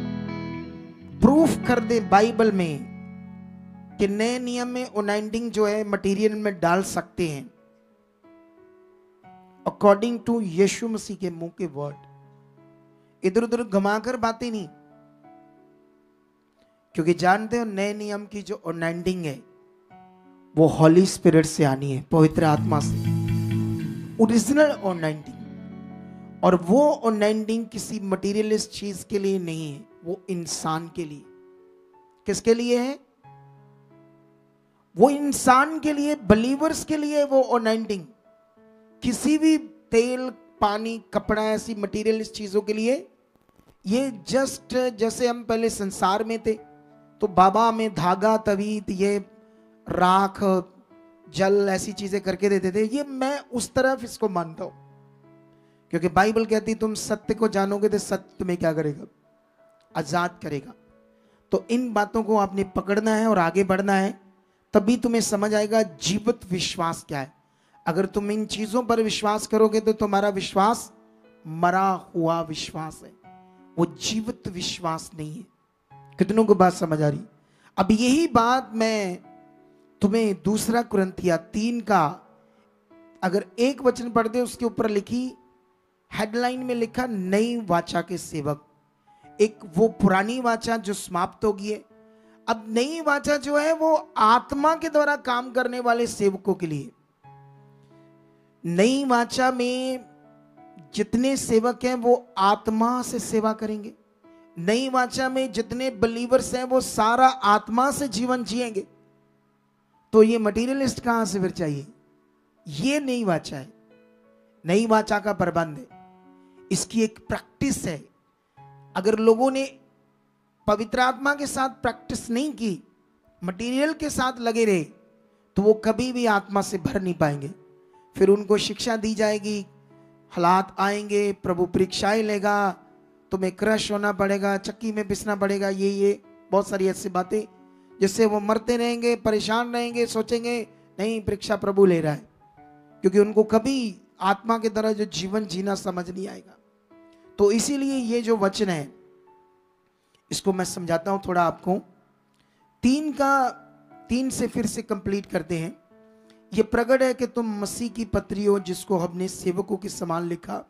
प्रूफ कर दे बाइबल में कि नए नियम में अनॉइंटिंग जो है मटेरियल में डाल सकते हैं अकॉर्डिंग टू यीशु मसीह के मुंह के वर्ड, इधर उधर घुमाकर बातें नहीं, क्योंकि जानते हो नए नियम की जो अनॉइंटिंग है वो हॉली स्पिरिट से आनी है, पवित्र आत्मा से, ओरिजिनल अनॉइंटिंग। और वो अनॉइंटिंग किसी मटेरियलिस्ट चीज के लिए नहीं है, वो इंसान के लिए। किसके लिए है? वो इंसान के लिए, बिलीवर्स के लिए वो अनॉइंटिंग। किसी भी तेल, पानी, कपड़ा, ऐसी मटेरियलिस्ट चीजों के लिए ये जस्ट जैसे हम पहले संसार में थे तो बाबा में धागा, तवीत, ये राख, जल, ऐसी चीजें करके देते थे। ये मैं उस तरफ इसको मानता हूं, क्योंकि बाइबल कहती तुम सत्य को जानोगे तो सत्य तुम्हें क्या करेगा? आजाद करेगा। तो इन बातों को आपने पकड़ना है और आगे बढ़ना है, तभी तुम्हें समझ आएगा जीवित विश्वास क्या है। अगर तुम इन चीजों पर विश्वास करोगे तो तुम्हारा विश्वास मरा हुआ विश्वास है, वो जीवित विश्वास नहीं है। कितनों को बात समझ आ रही? अब यही बात मैं तुम्हें 2 कुरिन्थिया 3 का अगर एक वचन पढ़ दे, उसके ऊपर लिखी हेडलाइन में लिखा नई वाचा के सेवक। एक वो पुरानी वाचा जो समाप्त हो गई है, अब नई वाचा जो है वो आत्मा के द्वारा काम करने वाले सेवकों के लिए। नई वाचा में जितने सेवक हैं वो आत्मा से सेवा करेंगे। नई वाचा में जितने बिलीवर्स हैं वो सारा आत्मा से जीवन जिएंगे। तो ये मटेरियलिस्ट कहां से फिर चाहिए? ये नई वाचा है, नई वाचा का प्रबंध है, इसकी एक प्रैक्टिस है। अगर लोगों ने पवित्र आत्मा के साथ प्रैक्टिस नहीं की, मटेरियल के साथ लगे रहे, तो वो कभी भी आत्मा से भर नहीं पाएंगे। फिर उनको शिक्षा दी जाएगी, हालात आएंगे, प्रभु परीक्षाएं लेगा, तुम्हें क्रश होना पड़ेगा, चक्की में पिसना पड़ेगा, ये बहुत सारी ऐसी बातें जिससे वो मरते रहेंगे, परेशान रहेंगे, सोचेंगे नहीं परीक्षा प्रभु ले रहा है, क्योंकि उनको कभी आत्मा की तरह जो जीवन जीना समझ नहीं आएगा। तो इसीलिए ये जो वचन है इसको मैं समझाता हूं थोड़ा आपको। 3 से फिर से कंप्लीट करते हैं। ये प्रकट है कि तुम मसीह की पत्री हो, जिसको हमने सेवकों के समान लिखा,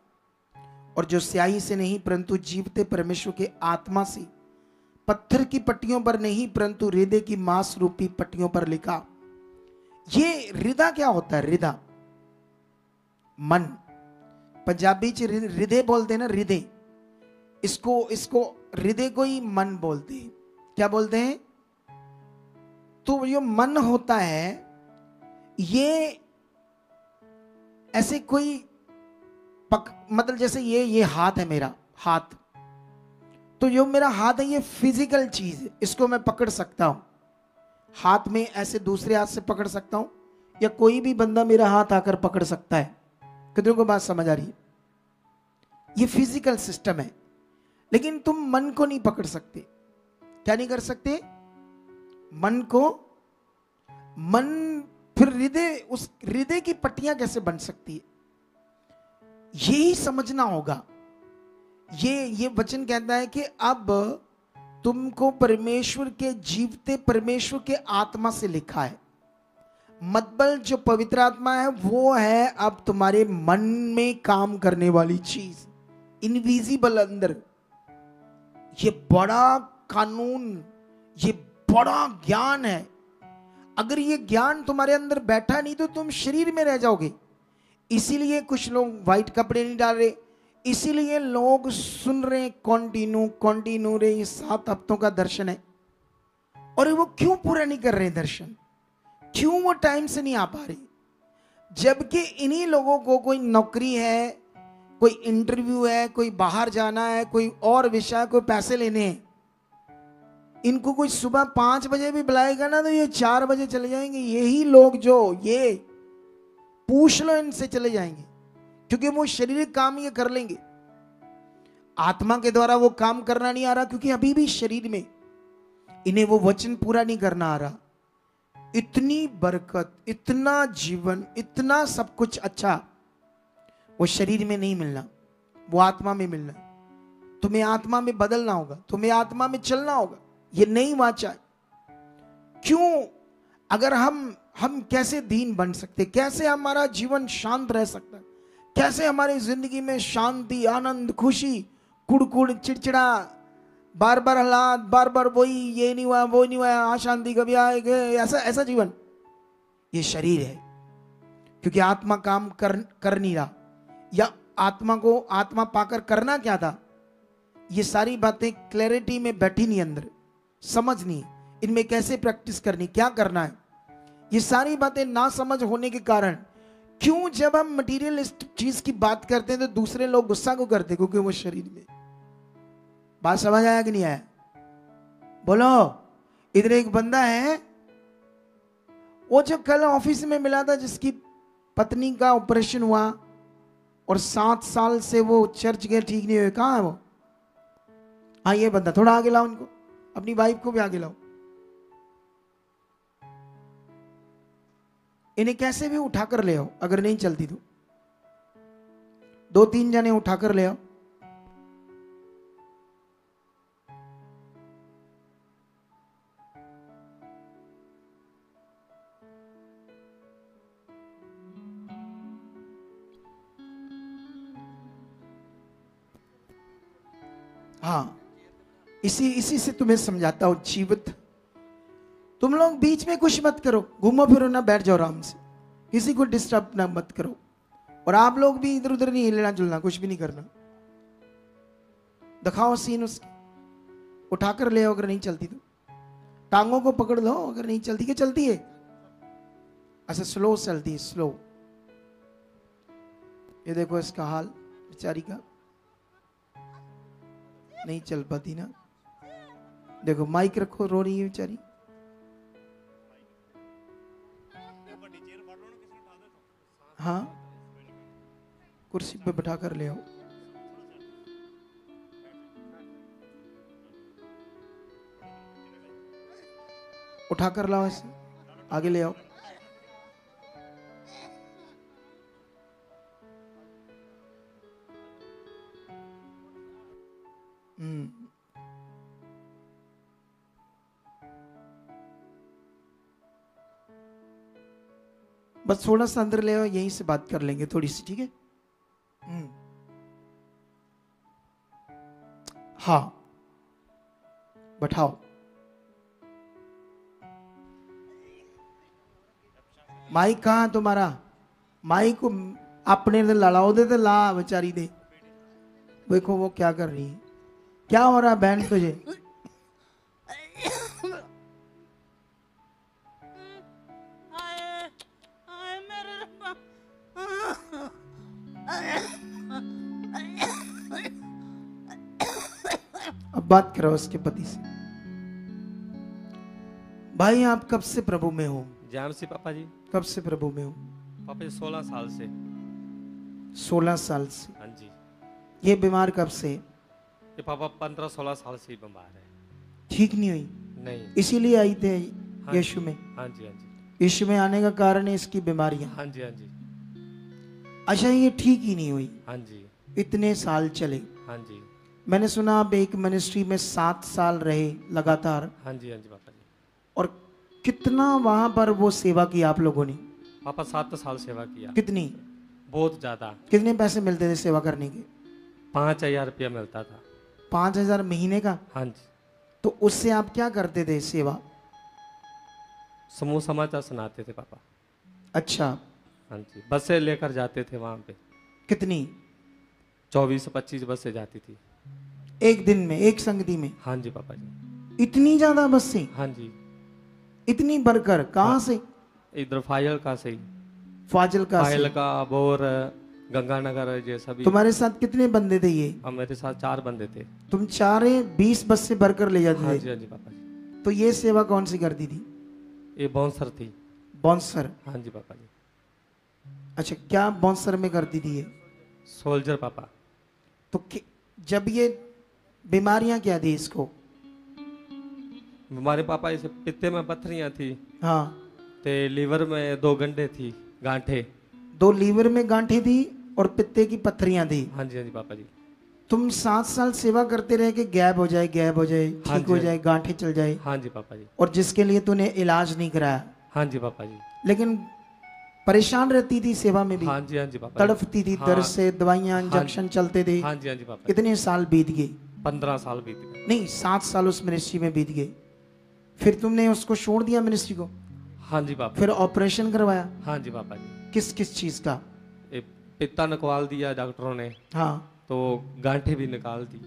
और जो स्याही से नहीं परंतु जीवते परमेश्वर के आत्मा से, पत्थर की पट्टियों पर नहीं परंतु हृदय की मांस रूपी पट्टियों पर लिखा। ये हृदय क्या होता है? हृदय मन, पंजाबी च हृदय बोलते हैं ना, हृदय। इसको हृदय को ही मन बोलते हैं। क्या बोलते हैं? तो जो मन होता है ये ऐसे कोई मतलब जैसे ये हाथ है, मेरा हाथ, तो जो मेरा हाथ है ये फिजिकल चीज है, इसको मैं पकड़ सकता हूं हाथ में, ऐसे दूसरे हाथ से पकड़ सकता हूं, या कोई भी बंदा मेरा हाथ आकर पकड़ सकता है। कितनों को बात समझ आ रही है? ये फिजिकल सिस्टम है। लेकिन तुम मन को नहीं पकड़ सकते। क्या नहीं कर सकते? मन को। मन फिर हृदय, उस हृदय की पट्टियां कैसे बन सकती है? यही समझना होगा। ये वचन कहता है कि अब तुमको परमेश्वर के, जीवते परमेश्वर के आत्मा से लिखा है। मतलब जो पवित्र आत्मा है वो है अब तुम्हारे मन में काम करने वाली चीज, इनविजिबल अंदर। ये बड़ा कानून, ये बड़ा ज्ञान है। अगर ये ज्ञान तुम्हारे अंदर बैठा नहीं तो तुम शरीर में रह जाओगे। इसीलिए कुछ लोग व्हाइट कपड़े नहीं डाल रहे, इसीलिए लोग सुन रहे कंटिन्यू रे, ये 7 हफ्तों का दर्शन है, और वो क्यों पूरा नहीं कर रहे दर्शन? क्यों वो टाइम से नहीं आ पा रहे? जबकि इन्हीं लोगों को कोई नौकरी है, कोई इंटरव्यू है, कोई बाहर जाना है, कोई और विषय, कोई पैसे लेने हैं। इनको कोई सुबह 5 बजे भी बुलाएगा ना तो ये 4 बजे चले जाएंगे। यही लोग जो ये पूछ लो इनसे, चले जाएंगे, क्योंकि वो शारीरिक काम ये कर लेंगे। आत्मा के द्वारा वो काम करना नहीं आ रहा, क्योंकि अभी भी शरीर में इन्हें वो वचन पूरा नहीं करना आ रहा। इतनी बरकत, इतना जीवन, इतना सब कुछ अच्छा वो शरीर में नहीं मिलना, वो आत्मा में मिलना। तुम्हें आत्मा में बदलना होगा, तुम्हें आत्मा में चलना होगा। ये नई वाचा है। क्यों? अगर हम कैसे दीन बन सकते, कैसे हमारा जीवन शांत रह सकता है, कैसे हमारी जिंदगी में शांति, आनंद, खुशी, कुड़कुड़, चिड़चिड़ा, बार बार हालात, बार बार वही, ये नहीं हुआ, वो नहीं हुआ, अशांति कभी आएगा, ऐसा जीवन, ये शरीर है। क्योंकि आत्मा काम कर नहीं रहा, या आत्मा पाकर करना क्या था? ये सारी बातें क्लैरिटी में बैठी नहीं, अंदर समझ नहीं, इनमें कैसे प्रैक्टिस करनी, क्या करना है, ये सारी बातें ना समझ होने के कारण क्यों जब हम मटीरियलिस्ट चीज की बात करते हैं तो दूसरे लोग गुस्सा को करते? क्योंकि वो शरीर में। बात समझ आया कि नहीं आया? बोलो। इधर एक बंदा है, वो जो कल ऑफिस में मिला था, जिसकी पत्नी का ऑपरेशन हुआ और 7 साल से वो चर्च गए, ठीक नहीं हुए। कहां है वो? हाँ, ये बंदा। थोड़ा आगे लाओ इनको, अपनी वाइफ को भी आगे लाओ। इन्हें कैसे भी उठाकर ले आओ, अगर नहीं चलती तो 2-3 जने उठाकर ले आओ। हाँ, इसी से तुम्हें समझाता हूं। जीवित तुम लोग बीच में कुछ मत करो, घूमो फिरो ना, बैठ जाओ आराम से, किसी को डिस्टर्ब ना मत करो। और आप लोग भी इधर उधर नहीं हिलना जुलना, कुछ भी नहीं करना। दिखाओ सीन उसकी, उठाकर ले आओ। अगर नहीं चलती तो टांगों को पकड़ लो, अगर नहीं चलती। क्या चलती है? अच्छा, स्लो चलती है, स्लो। ये देखो इसका हाल बेचारी का, नहीं चल पाती ना। देखो माइक रखो, रो रही है बेचारी। हाँ, कुर्सी पे बैठा कर ले आओ। उठा कर लाओ, ऐसे आगे ले आओ। बस थोड़ा सा अंदर ले आओ, यहीं से बात कर लेंगे थोड़ी सी, ठीक है? हाँ, बैठाओ। माइक कहाँ तुम्हारा? माइक को अपने दे लड़ाओ दे, ला बेचारी दे। देखो वो क्या कर रही है। क्या हो रहा है बहन तुझे? अब बात करो उसके पति से। भाई आप कब से प्रभु में हो? जाम से पापा जी। कब से प्रभु में हो? पापा जी 16 साल से। 16 साल से। हाँ जी। ये बीमार कब से? ये पापा 15-16 साल से ही बीमार है। ठीक नहीं हुई? नहीं। इसीलिए आई थे हाँ यीशु में? हाँ जी, हाँ जी। यीशु में आने का कारण है इसकी बीमारियां? हाँ जी, हाँ जी। अच्छा, ये ठीक ही नहीं हुई? हाँ जी। इतने साल चले? हाँ जी। मैंने सुना आप एक मिनिस्ट्री में 7 साल रहे लगातार। हाँ जी, हाँ जी पापा जी। और कितना वहां पर वो सेवा की आप लोगों ने? पापा 7 साल सेवा किया। कितनी? बहुत ज्यादा। कितने पैसे मिलते थे सेवा करने के? 5000 रुपया मिलता था। 5000 महीने का? हाँ जी। तो उससे आप क्या करते थे सेवा? समूह समाचार सुनाते थे पापा। अच्छा। हाँ जी, बसें लेकर जाते थे वहां पे। कितनी? 24-25 बसें जाती थी एक दिन में, एक संगति में? हाँ जी पापा जी। इतनी ज्यादा बसें? हाँ जी। इतनी बढ़कर? कहाँ हाँ। से? इधर फाइल का से ही। फाजिलका से? फाइल का, बोर, गंगानगर, ये सभी। तुम्हारे साथ कितने बंदे थे ये? और मेरे साथ 4 बंदे थे। तुम चारे 20 बस से भरकर ले जाते हाँ थे? जी, हाँ जी पापा जी। तो ये सेवा कौन सी करती थी? ये बाउंसर थी। बाउंसर? हाँ जी पापा जी। अच्छा, क्या बाउंसर में करती थी ये? सोल्जर पापा। तो जब ये बीमारियां क्या थी इसको? हमारे पापा इसे पित्ते में पत्थरियां थी। हाँ। ते लीवर में 2 गंढे थी, गांठे। 2 लीवर में गांठें थी और पित्ते की पत्थरियां थी। हाँ जी, हाँ जी पापा जी। तुम 7 साल सेवा करते रहे कि गैप हो जाए, गैप हो जाए, हाँ ठीक हो जी। जाए, गांठें चल जाए। हाँ जी पापा जी। और जिसके लिए तूने इलाज नहीं कराया। हाँ जी पापा जी। लेकिन परेशान रहती थी सेवा में भी? हाँ जी, हाँ जी पापा जी। तड़फती थी हाँ। दर्द से, दवाइयां, इंजेक्शन चलते थे। हाँ जी, हाँ जी पापा जी। कितने साल बीत गए? 15 साल बीत गए। नहीं, 7 साल उस मिनिस्ट्री में बीत गए। फिर तुमने उसको छोड़ दिया मिनिस्ट्री को? हाँ जी पापा। फिर ऑपरेशन करवाया? हाँ जी पापा जी। किस किस चीज का? ये पित्ता निकाल दिया डॉक्टरों ने। हाँ। तो गांठे भी निकाल दी।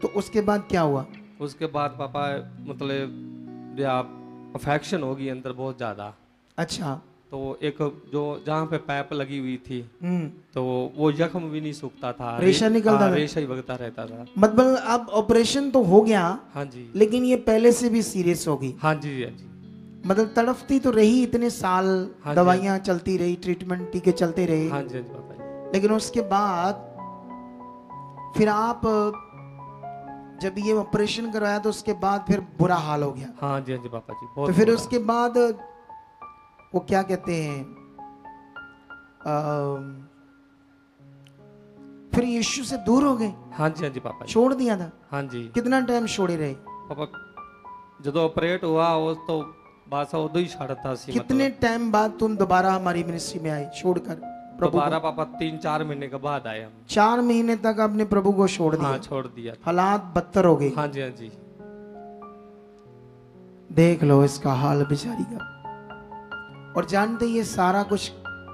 तो उसके बाद क्या हुआ? उसके बाद पापा मतलब अफेक्शन हो गई अंदर बहुत ज्यादा। अच्छा। तो एक जो जहाँ पे पाइप लगी हुई थी, तो वो जख्म भी नहीं सूखता था, रेशा निकलता था? रेशा ही बगता रहता था। मतलब अब ऑपरेशन तो हो गया? हाँ जी। लेकिन ये पहले से भी सीरियस हो गई? हाँ जी, हाँ जी। मतलब तड़फती तो रही इतने साल। हाँ, दवाइयां चलती रही, ट्रीटमेंट, टीके चलते रहे। हाँ जी, हाँ जी पापा जी। लेकिन उसके बाद फिर आप जब ये ऑपरेशन करवाया तो उसके बाद फिर बुरा हाल हो गया? हाँ जी, हाँ जी पापा जी। तो फिर उसके बाद वो क्या कहते हैं, फिर यीशु से दूर हो गए? हाँ जी, हाँ जी पापा जी। छोड़ दिया था? हाँ जी। कितना टाइम छोड़े रहे पापा? जब ऑपरेट हुआ वो तो बासा उदो ही छाड़ता सी। कितने टाइम बाद तुम दोबारा हमारी मिनिस्ट्री में आए छोड़कर? दोबारा पापा 3-4 महीने के बाद आए हम। 4 महीने तक आपने प्रभु को छोड़ दिया? हाँ, छोड़ दिया। हालात बदतर हो गए? हाँ जी, हाँ जी। देख लो इसका हाल बेचारी का। और जानते ये सारा कुछ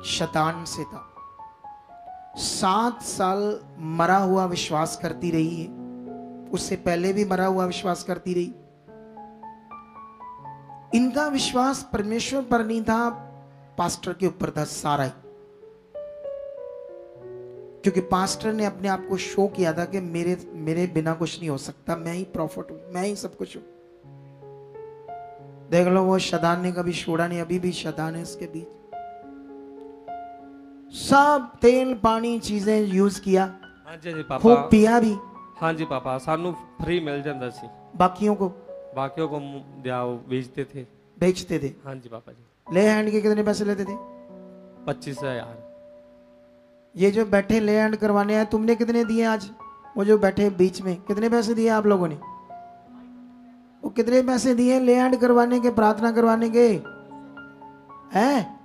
शैतान से था। 7 साल मरा हुआ विश्वास करती रही है, उससे पहले भी मरा हुआ विश्वास करती रही। इनका विश्वास परमेश्वर पर नहीं था, पास्टर के ऊपर था सारा ही। क्योंकि पास्टर ने अपने आप को शो किया था कि मेरे बिना कुछ नहीं हो सकता, मैं ही प्रॉफिट हूं, मैं ही सब कुछ हूं। देख लो वो शैतान ने कभी छोड़ा नहीं, अभी भी शैतान है इसके बीच। सब तेल पानी चीजें यूज किया। हाँ जी, पापा। खूब पिया भी। हाँ जी पापा, सानू फ्री मिल जाता सी। बाकियों को बाकियों को बेचते थे। बेचते थे? हाँ जी पापा जी। ले हैंड के कितने पैसे लेते थे? 25,000। ये जो बैठे ले हैंड करवाने हैं, तुमने कितने दिए आज? वो जो बैठे बीच में, कितने पैसे दिए आप लोगों ने? वो कितने पैसे दिए ले हैंड करवाने के, प्रार्थना करवाने के? हैं?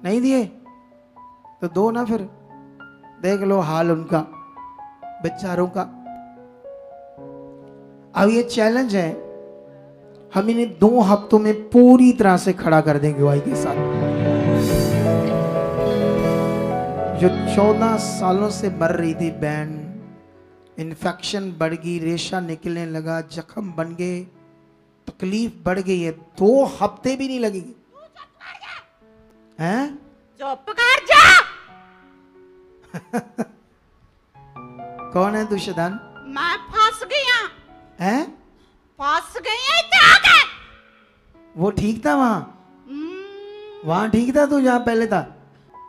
नहीं दिए तो दो ना, फिर देख लो हाल उनका, बेचारों का। अब ये चैलेंज है, हम इन्हें 2 हफ्तों में पूरी तरह से खड़ा कर देंगे गवाही के साथ। जो 14 सालों से मर रही थी बहन, इन्फेक्शन बढ़ गई, रेशा निकलने लगा, जख्म बन गए, तकलीफ बढ़ गई है, 2 हफ्ते भी नहीं लगेंगे। हैं? चुप कर जा। कौन है तू शैतान? मैं फंस गया। हैं? फंस गई इधर आके। वो ठीक था वहां? वहां ठीक था तू जहां पहले था?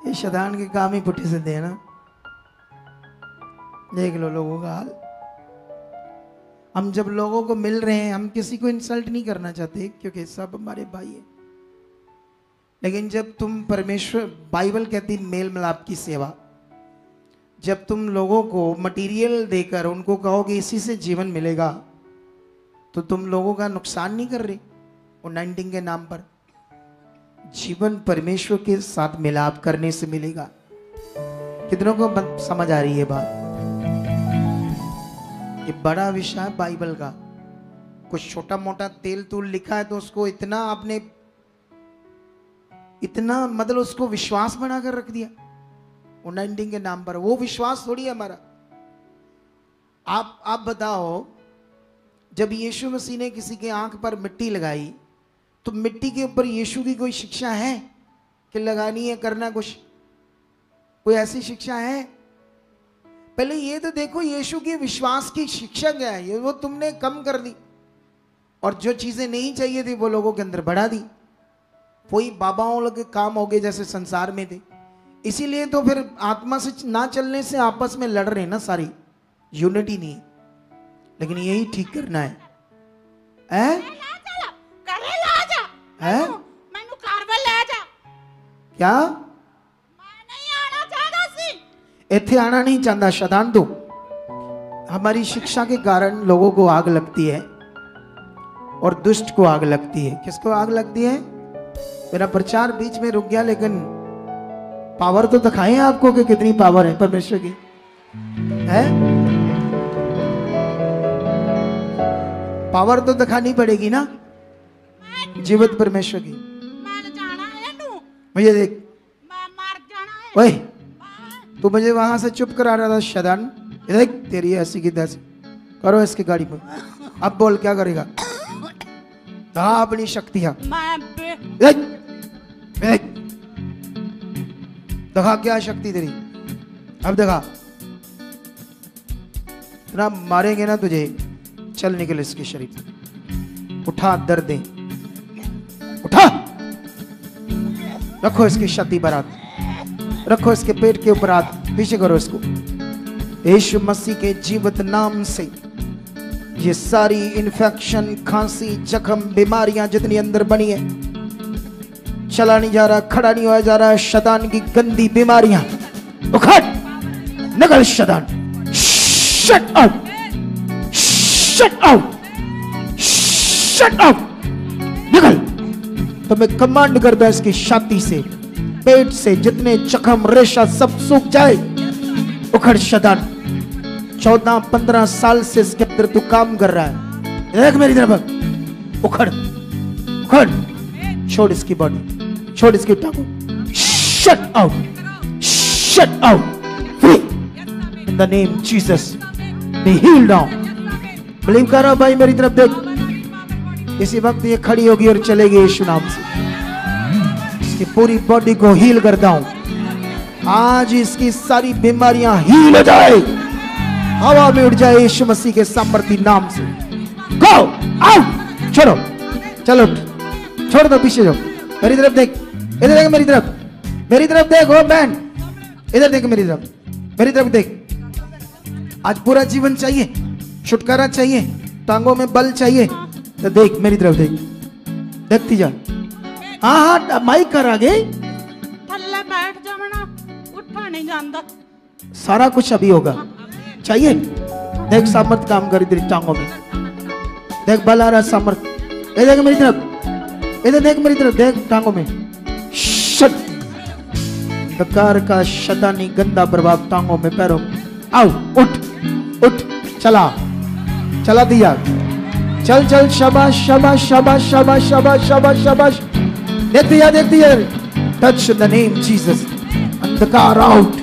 ये शैतान के काम ही पुट्ठे से दे ना। देख लो लोगों का हाल। हम जब लोगों को मिल रहे हैं, हम किसी को इंसल्ट नहीं करना चाहते क्योंकि सब हमारे भाई हैं, लेकिन जब तुम परमेश्वर, बाइबल कहती मेल मिलाप की सेवा, जब तुम लोगों को मटेरियल देकर उनको कहोगे इसी से जीवन मिलेगा, तो तुम लोगों का नुकसान नहीं कर रहे। अनॉइंटिंग के नाम पर जीवन परमेश्वर के साथ मिलाप करने से मिलेगा। कितनों को समझ आ रही है बात? ये बड़ा विषय है बाइबल का। कुछ छोटा मोटा तेल तूल लिखा है तो उसको इतना आपने, इतना मतलब उसको विश्वास बनाकर रख दिया अनॉइंटिंग के नाम पर। वो विश्वास थोड़ी है हमारा। आप बताओ, जब यीशु मसीह ने किसी के आंख पर मिट्टी लगाई, तो मिट्टी के ऊपर यीशु की कोई शिक्षा है कि लगानी है, करना कुछ? कोई ऐसी शिक्षा है? पहले ये तो देखो यीशु की विश्वास की शिक्षा क्या है, ये वो तुमने कम कर दी, और जो चीजें नहीं चाहिए थी वो लोगों के अंदर बढ़ा दी। वही बाबाओं के काम हो गए जैसे संसार में थे। इसीलिए तो फिर आत्मा से ना चलने से आपस में लड़ रहे ना, सारी यूनिटी नहीं। लेकिन यही ठीक करना है। क्या इत्थे आना नहीं चाहता शैतान? तो हमारी शिक्षा के कारण लोगों को आग लगती है और दुष्ट को आग लगती है। किसको आग लगती है? मेरा प्रचार बीच में रुक गया, लेकिन पावर तो दिखाएं आपको कि कितनी पावर है परमेश्वर की। है पावर तो दिखानी पड़ेगी ना जीवित परमेश्वर की। मुझे देख, ओए तू मुझे वहां से चुप करा रहा था शैतान। देख तेरी ऐसी की तैसी, करो इसकी गाड़ी पर। अब बोल क्या करेगा? हाँ अपनी शक्तियां दिखा, क्या शक्ति तेरी? अब दिखा। ना मारेंगे ना तुझे, चल निकल इसके शरीर से। उठा दर्द दे, उठा, रखो इसकी छाती पर हाथ, रखो इसके पेट के ऊपर हाथ, पीछे करो इसको। यीशु मसीह के जीवित नाम से ये सारी इन्फेक्शन, खांसी, जख्म, बीमारियां जितनी अंदर बनी है, चला नहीं जा रहा, खड़ा नहीं हुआ जा रहा, शैतान की गंदी बीमारियां उखड़, निकल शैतान, shut out, shut out, shut out, निकल। तो मैं कमांड करता हूं इसकी छाती से, पेट से जितने जख्म, रेशा सब सूख जाए। उखड़ शैतान। 14-15 साल से इसके अंदर तू काम कर रहा है, देख मेरी तरफ, उखड़, उखड़, छोड़ इसकी बॉडी, छोड़ इसकी टांगों, shut out, shut out, free in the name Jesus, be healed now. Believe कर रहा भाई, मेरी तरफ देख। इसी वक्त ये खड़ी होगी और चलेगी यीशु नाम से। इसकी पूरी बॉडी को हील करता हूं आज। इसकी सारी बीमारियां हील हो जाए, हवा में उड़ जाए यीशु मसीह के सामर्थी नाम से। गो आउट, छोड़ो, चलो छोड़ दो, पीछे जाओ। मेरी तरफ देख, इधर देख, मेरी तरफ, मेरी तरफ देख। ओ बहन इधर देख, मेरी तरफ, मेरी तरफ देख। आज पूरा जीवन चाहिए, छुटकारा चाहिए, टांगों में बल चाहिए, तो देख मेरी तरफ देख। देखती जा। हाँ हाँ माइक कर आगे। थल्ले बैठ जावना उठा नहीं जाता। सारा कुछ अभी होगा। चाहिए देख सामर्थ काम करी तेरी टांगों में। देख बल आ रहा सामर्थ। ये देख मेरी तरफ, इधर देख मेरी तरफ, देख टांगों में। शट अंधकार का शैतानी गंदा प्रभाव टांगों में, पैरों में। आओ उठ उठ, चला चला दिया, चल चल, शाबाश शाबाश शाबाश शाबाश शाबाश शाबाश शाबाश। देख दिया टच द नेम जीसस। अंधकार आउट,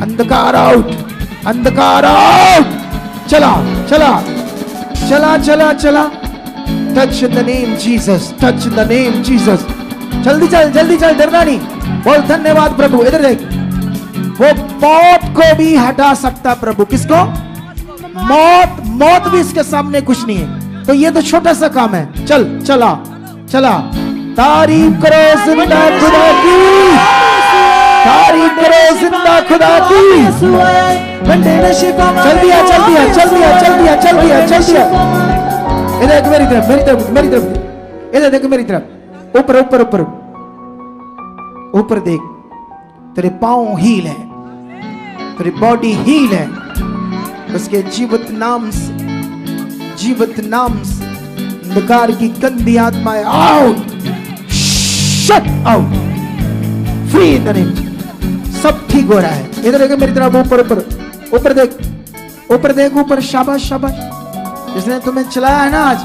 अंधकार आउट, अंधकार आउट। चला चला चला चला चला। Touch the name Jesus, touch the name Jesus. जल्दी चल, डरना नहीं। बोल धन्यवाद प्रभु। इधर देख, वो मौत को भी हटा सकता प्रभु। किसको? मौत भी इसके सामने कुछ नहीं है। तो ये तो छोटा सा काम है। चल चला चला। तारीफ करो जिंदा खुदा की, तारीफ करो जिंदा खुदा की। चल दिया चल दिया चल दिया चल दिया चल दिया चल दिया। इधर देख मेरी तरफ, मेरी तरफ, मेरी तरफ। इधर देख मेरी तरफ। ऊपर ऊपर ऊपर ऊपर देख। तेरे पांव हील है, तेरी बॉडी हील है। उसके जीवित नाम से, जीवित नाम से अंधकार की गंदी आत्माएं out, shut out, free in the name. सब ठीक हो रहा है। इधर देख मेरी तरफ। ऊपर ऊपर ऊपर देख, ऊपर देख, ऊपर। शाबाश शाबाश। जिसने तुम्हें चलाया है ना आज,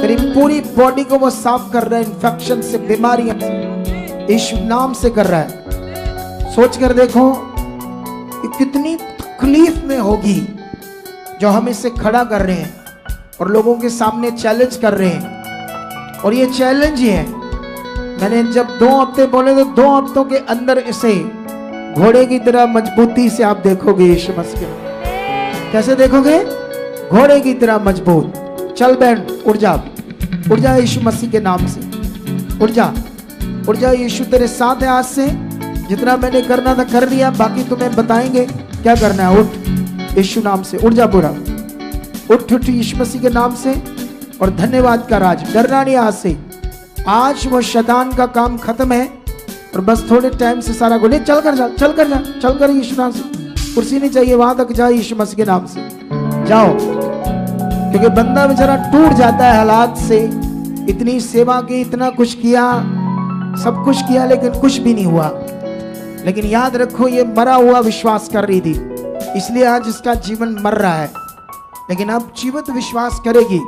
तेरी पूरी बॉडी को वो साफ कर रहा है इन्फेक्शन से, बीमारियों से, यीशु नाम से कर रहा है। सोच कर देखो कितनी तकलीफ में होगी जो हम इसे खड़ा कर रहे हैं और लोगों के सामने चैलेंज कर रहे हैं। और ये चैलेंज ही है। मैंने जब 2 हफ्ते बोले तो 2 हफ्तों के अंदर इसे घोड़े की तरह मजबूती से आप देखोगे यीशु मसीह। कैसे देखोगे? घोड़े की तरह मजबूत। चल बहन, उड़ जा, उड़ जा यीशु मसीह के नाम से। उड़ जा, उड़ जा। यीशु तेरे साथ है। आज से जितना मैंने करना था कर लिया, बाकी तुम्हें बताएंगे क्या करना है। उठ यीशु नाम से, उड़ जा पूरा। उठ उठ यीशु मसीह के नाम से। और धन्यवाद कर आज। डरना नहीं आज से। आज वो शैतान का काम खत्म है और बस थोड़े टाइम से सारा गोले चल कर जा, चल कर जा, चल कर यीशु नाम से। कुर्सी नहीं चाहिए, वहां तक जा यीशु मसीह के नाम से जाओ। क्योंकि बंदा बेचारा टूट जाता है हालात से। इतनी सेवा की, इतना कुछ किया, सब कुछ किया, लेकिन कुछ भी नहीं हुआ। लेकिन याद रखो, ये मरा हुआ विश्वास कर रही थी, इसलिए आज इसका जीवन मर रहा है। लेकिन अब जीवित विश्वास करेगी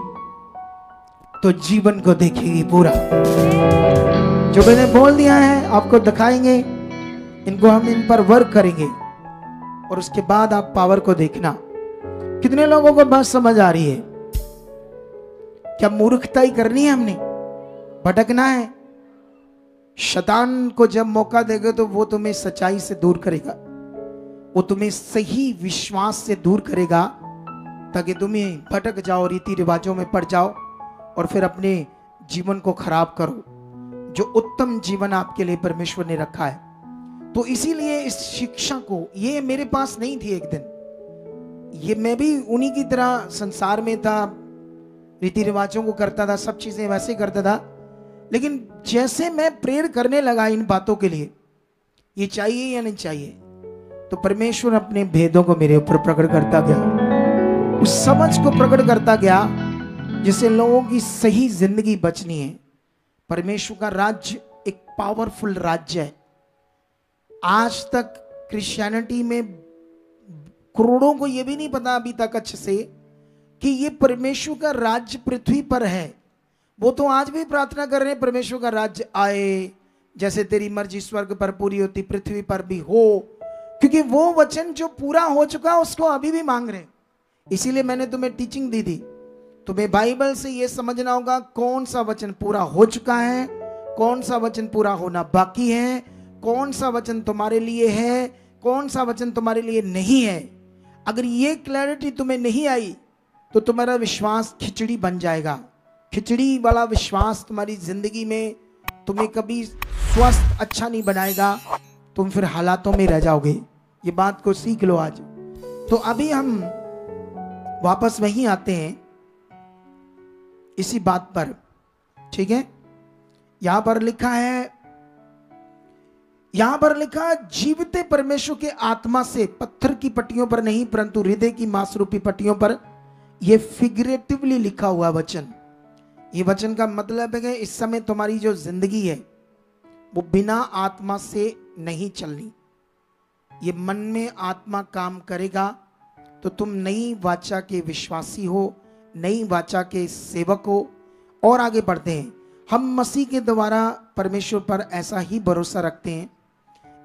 तो जीवन को देखेगी पूरा। जो मैंने बोल दिया है आपको दिखाएंगे, इनको हम इन पर वर्क करेंगे और उसके बाद आप पावर को देखना। कितने लोगों को बात समझ आ रही है? क्या मूर्खता ही करनी है हमने? भटकना है? शैतान को जब मौका देगा तो वो तुम्हें सच्चाई से दूर करेगा, वो तुम्हें सही विश्वास से दूर करेगा ताकि तुम्हें भटक जाओ, रीति रिवाजों में पड़ जाओ और फिर अपने जीवन को खराब करो, जो उत्तम जीवन आपके लिए परमेश्वर ने रखा है। तो इसीलिए इस शिक्षा को, ये मेरे पास नहीं थी एक दिन, ये मैं भी उन्हीं की तरह संसार में था, रीति रिवाजों को करता था, सब चीजें वैसे करता था। लेकिन जैसे मैं प्रेयर करने लगा इन बातों के लिए, ये चाहिए या नहीं चाहिए, तो परमेश्वर अपने भेदों को मेरे ऊपर प्रकट करता गया, उस समझ को प्रकट करता गया जिससे लोगों की सही जिंदगी बचनी है। परमेश्वर का राज्य एक पावरफुल राज्य है। आज तक क्रिश्चियनिटी में करोड़ों को यह भी नहीं पता अभी तक अच्छे से कि ये परमेश्वर का राज्य पृथ्वी पर है। वो तो आज भी प्रार्थना कर रहे हैं, परमेश्वर का राज्य आए, जैसे तेरी मर्जी स्वर्ग पर पूरी होती पृथ्वी पर भी हो, क्योंकि वो वचन जो पूरा हो चुका उसको अभी भी मांग रहे हैं। इसीलिए मैंने तुम्हें टीचिंग दी थी, तुम्हें बाइबल से ये समझना होगा कौन सा वचन पूरा हो चुका है, कौन सा वचन पूरा होना बाकी है, कौन सा वचन तुम्हारे लिए है, कौन सा वचन तुम्हारे लिए नहीं है। अगर ये क्लैरिटी तुम्हें नहीं आई तो तुम्हारा विश्वास खिचड़ी बन जाएगा। खिचड़ी वाला विश्वास तुम्हारी जिंदगी में तुम्हें कभी स्वस्थ अच्छा नहीं बनाएगा, तुम फिर हालातों में रह जाओगे। ये बात को सीख लो आज। तो अभी हम वापस वहीं आते हैं इसी बात पर, ठीक है। यहां पर लिखा है, यहां पर लिखा, जीवते परमेश्वर के आत्मा से पत्थर की पट्टियों पर नहीं परंतु हृदय की मांस रूपी पट्टियों पर। यह फिगरेटिवली लिखा हुआ वचन, ये वचन का मतलब है कि इस समय तुम्हारी जो जिंदगी है वो बिना आत्मा से नहीं चलनी। ये मन में आत्मा काम करेगा तो तुम नई वाचा के विश्वासी हो, नई वाचा के सेवक हो और आगे बढ़ते हैं। हम मसीह के द्वारा परमेश्वर पर ऐसा ही भरोसा रखते हैं।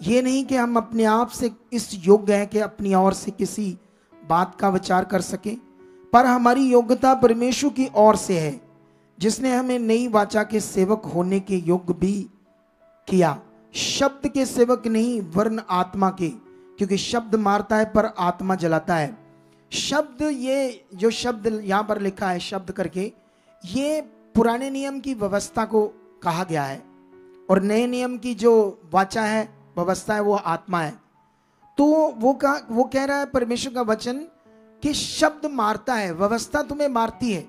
ये नहीं कि हम अपने आप से इस योग्य हैं कि अपनी ओर से किसी बात का विचार कर सकें, पर हमारी योग्यता परमेश्वर की ओर से है, जिसने हमें नई वाचा के सेवक होने के योग्य भी किया। शब्द के सेवक नहीं वरन आत्मा के, क्योंकि शब्द मारता है पर आत्मा जलाता है। शब्द, ये जो शब्द यहां पर लिखा है शब्द करके, ये पुराने नियम की व्यवस्था को कहा गया है और नए नियम की जो वाचा है, व्यवस्था है, वो आत्मा है। तो वो कह रहा है परमेश्वर का वचन कि शब्द मारता है, व्यवस्था तुम्हें मारती है,